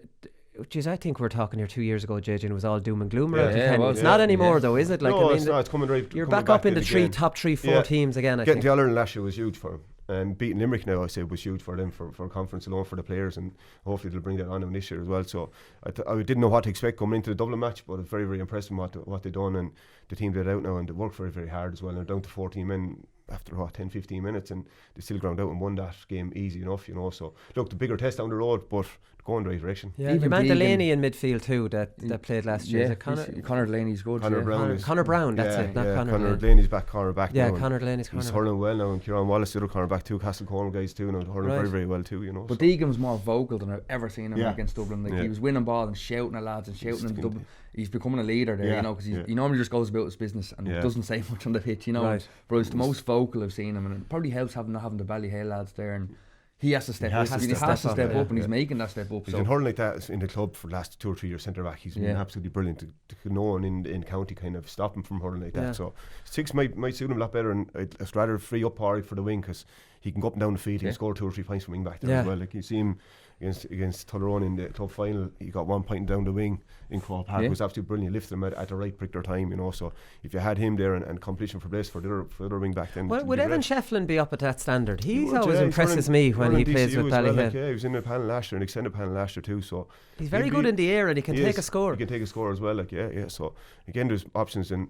geez, I think we were talking here 2 years ago, JJ, and it was all doom and gloom Yeah, around Kilkenny. well, It's yeah, not anymore yeah. though, is it? Like, No, I mean, it's not. It's coming right. you're coming back up in to the it again. top 3-4 Yeah. teams again, I Getting think. to All-Ireland last year was huge for them. And beating Limerick now, I say, was huge for them, for conference alone, for the players, and hopefully they'll bring that on this year as well. So I didn't know what to expect coming into the Dublin match, but it's very, very impressive what they've done, and the team did out now, and they worked very, very hard as well. And they're down to 14 men after 10-15 minutes, and they still ground out and won that game easy enough, So look, the bigger test down the road, but going the right direction. Yeah, Even your man Deegan- Delaney in midfield too that played last year. Is it Conor Delaney's good. Conor yeah. Brown. Conor Brown, that's it, not Conor Conor Delaney. Delaney's back, Conor back. Yeah, now, and Conor Delaney's he's Conor. hurling well now, and Kieran Wallace, the other corner back too, Castle Cornwall guys too, now hurling Right. very, very well too, But so. Deegan was more vocal than I've ever seen him Yeah. against Dublin. Like Yeah. he was winning ball and shouting at lads and shouting in Dublin. He's becoming a leader there, Yeah. because Yeah. he normally just goes about his business and Yeah. doesn't say much on the pitch, Right. But it's the most vocal I've seen him, and it probably helps not having the Ballyhale lads there, and he has to step up. He has to step up, and he's making that step up. He's So been hurling like that in the club for the last 2 or 3 years, centre back. He's been absolutely brilliant. No one in county kind of stop him from hurling like that. So 6 might suit him a lot better, and I'd rather free up Pádraig for the wing, because he can go up and down the field. He can score 2 or 3 points from wing back there as well. Like you see him against Tullerone in the club final, he got 1 point down the wing in Croke Park. It was absolutely brilliant. He lifted him at the right particular time, So if you had him there and competition for place for the other wing back, then Would Evan Shefflin be up at that standard? He's always he's impresses running- me when running he plays DCU with as well, Ballyhale. he was in the panel last year, an extended panel last year too. So He's very good in the air, and he can take a score. He can take a score as well. So again, there's options. And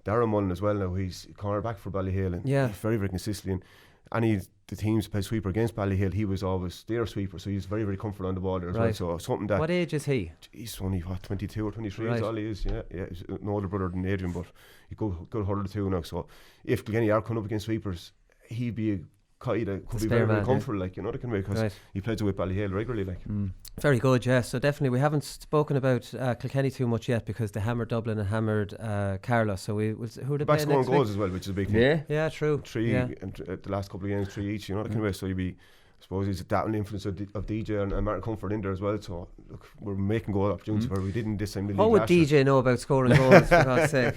Darren Mullen as well now. He's corner back for Ballyhale, and he's very, very consistent. And the teams play sweeper against Ballyhale, he was always their sweeper, so he's very, very comfortable on the ball there as well. So something that. What age is he? He's only 22 or 23 is all he is. Yeah. He's an older brother than Adrian, but he's good hurler too now. So if Kilkenny are coming up against sweepers, he'd be a guy that could be very, very comfortable, because he plays with Ballyhale regularly, Very good, yeah. So definitely, we haven't spoken about Kilkenny too much yet, because they hammered Dublin and hammered Carlos. So who are they back playing scoring next goals week? as well, which is a big thing. Yeah, true. 3 and the last couple of games, 3 each. So you'd be. I suppose he's that influence of DJ and Martin Comfort in there as well. So look, we're making goal opportunities where we didn't this time. What would DJ know about scoring goals, for God's sake?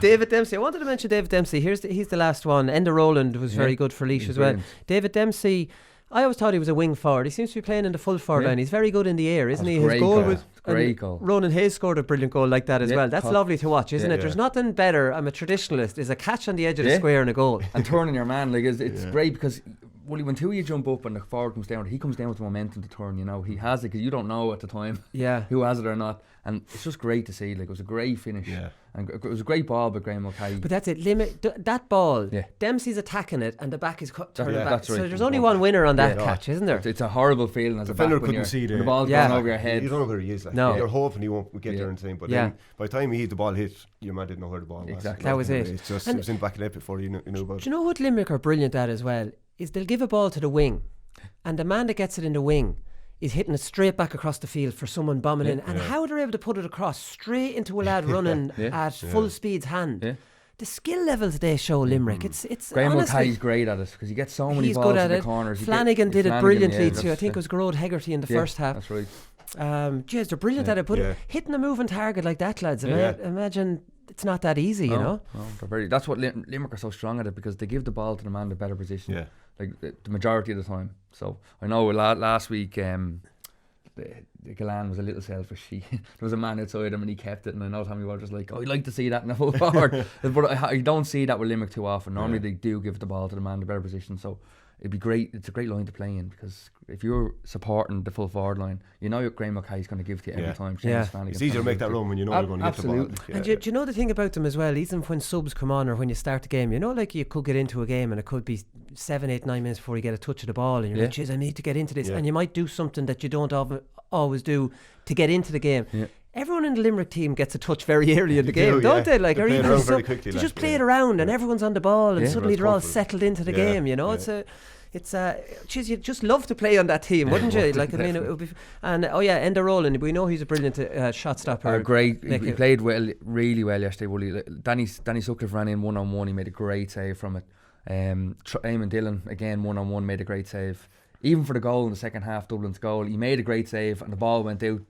David Dempsey. I wanted to mention David Dempsey. He's the last one. Enda Rowland was very good for Laois as well. Brilliant. David Dempsey, I always thought he was a wing forward. He seems to be playing in the full forward line. He's very good in the air, isn't he? His goal was great goal. Ronan Hayes scored a brilliant goal like that as well. That's lovely to watch, isn't it? There's nothing better. I'm a traditionalist. Is a catch on the edge of the square and a goal. And turning your man, it's great, because when two of you jump up and the forward comes down, he comes down with the momentum to turn. He has it, because you don't know at the time who has it or not. And it's just great to see. It was a great finish. And it was a great ball by Graham Mccarty. But that's it. That ball, Dempsey's attacking it, and the back is turning back. That's right. So there's only one winner on that catch, isn't there? It's a horrible feeling as the a defender back when couldn't see the ball's going over your head. You don't know where he is. No. You're hoping he won't get there in time. But then by the time the ball hit, your man didn't know where the ball was. Exactly. That was it. It's just, it was in the back of the net before you knew about it. Do you know what Limerick are brilliant at as well? Is they'll give a ball to the wing, and the man that gets it in the wing is hitting it straight back across the field for someone bombing in. And how they're able to put it across straight into a lad running at full speed's hand. The skill levels they show Limerick, it's Graham honestly, Mulcahy's great at it, because he gets so many he's balls good at in the it. corners. Flanagan did it brilliantly too. I think it was Gerard Hegarty in the first half. That's right. Jeez, they're brilliant at it. But hitting a moving target like that, lads, imagine it's not that easy, you know. No, that's what Limerick are so strong at it, because they give the ball to the man in the better position. Like the majority of the time. So I know last week the Galan was a little selfish. There was a man outside him and he kept it, and I know Tommy was just like, I'd like to see that in the full forward. But I don't see that with Limerick too often. Normally they do give the ball to the man in the better position. So it'd be great. It's a great line to play in, because if you're supporting the full forward line, you know Graham Mackay's going to give to you every time. It's easier to make that run when you know you're going to get the ball. And do you know the thing about them as well, even when subs come on or when you start the game, like you could get into a game and it could be 7, 8, 9 minutes before you get a touch of the ball, and you're like, geez, I need to get into this, and you might do something that you don't always do to get into the game. Everyone in the Limerick team gets a touch very early in the game, don't they? Like, they just play it around, and everyone's on the ball, and suddenly they're all settled into the game. It's geez, you'd just love to play on that team, wouldn't you? Like, I mean, it would be. And Enda Rowland, we know he's a brilliant shot stopper. Great, he played really well yesterday. Willie. Danny Sutcliffe ran in 1-on-1. He made a great save from it. Eamon Dillon again 1-on-1 made a great save. Even for the goal in the second half, Dublin's goal, he made a great save, and the ball went out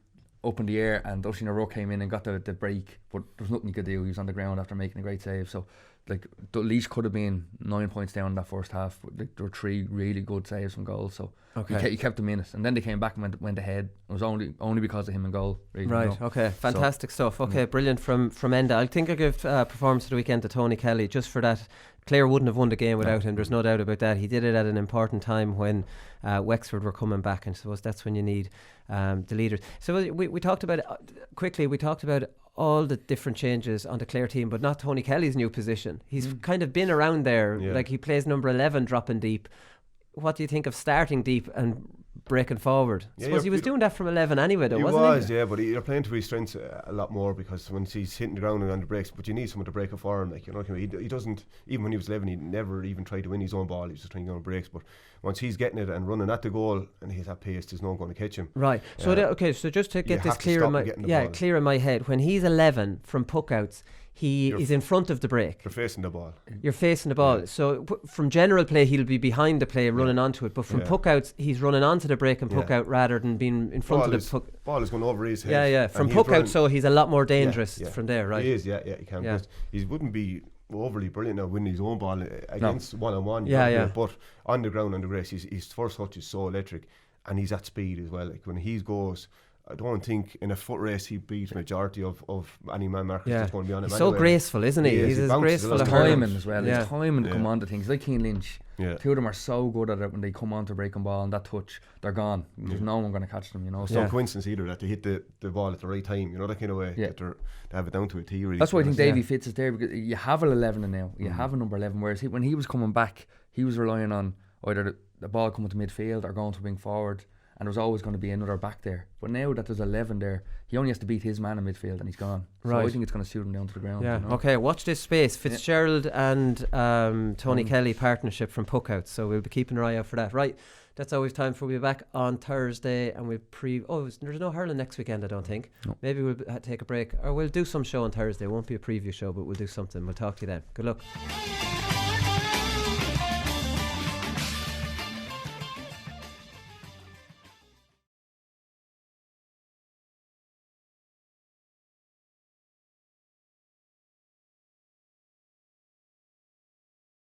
up in the air, and Oisin O'Rourke came in and got the break, but there was nothing he could do. He was on the ground after making a great save. So like the Laois could have been 9 points down in that first half. Like, there were 3 really good saves from goal, so he kept them in it, and then they came back and went ahead. It was only because of him in goal, really, right? Okay, fantastic stuff. Okay, brilliant from Enda. I think I'll give performance of the weekend to Tony Kelly, just for that. Clare wouldn't have won the game without him, there's no doubt about that. He did it at an important time when Wexford were coming back, and I suppose that's when you need the leaders. So we talked about quickly, we talked about all the different changes on the Clare team, but not Tony Kelly's new position. He's kind of been around there, like he plays number 11 dropping deep. What do you think of starting deep and breaking forward? I suppose he was doing that from 11 anyway, though, wasn't he? Yeah, but you're playing to his strengths a lot more, because when he's hitting the ground and on the breaks, but you need someone to break it for him. Like, you know, he doesn't, even when he was 11, he never even tried to win his own ball. He was just trying to go on breaks. But once he's getting it and running at the goal and he's at pace, there's no one going to catch him. Right. So so just to get this clear in my head, when he's 11 from puckouts, he's in front of the break. You're facing the ball. You're facing the ball. So from general play, he'll be behind the play, running onto it. But from puckouts, he's running onto the break and puck out rather than being in front of the puck. Ball is going over his head. Yeah. From puckout, so he's a lot more dangerous from there, right? He is. Yeah. He can. Yeah. He wouldn't be overly brilliant now winning his own ball against one-on-one. But on the ground, on the grass, his first touch is so electric, and he's at speed as well. Like, when he goes, I don't think in a foot race he beat majority of any man markers that's going to be on him. He's so graceful, isn't he? He's as graceful as timing as well. His timing to come on to things. Like Keane Lynch, two of them are so good at it. When they come on to breaking ball and that touch, they're gone. There's no one going to catch them, you know. It's no coincidence either that they hit the ball at the right time, you know, that kind of way. They have it down to a T. Really. That's why I think Davy Fitz is there, because you have an 11 now. You have a number 11, whereas when he was coming back, he was relying on either the ball coming to midfield or going to wing forward, and there was always going to be another back there. But now that there's 11 there, he only has to beat his man in midfield and he's gone. So I think it's going to suit him down to the ground. Yeah. You know? Okay, watch this space. Fitzgerald and Tony Kelly partnership from Puckouts. So we'll be keeping an eye out for that. Right, that's all we've time for. We'll be back on Thursday, and we'll there's no hurling next weekend, I don't think. No. Maybe we'll take a break, or we'll do some show on Thursday. It won't be a preview show, but we'll do something. We'll talk to you then. Good luck.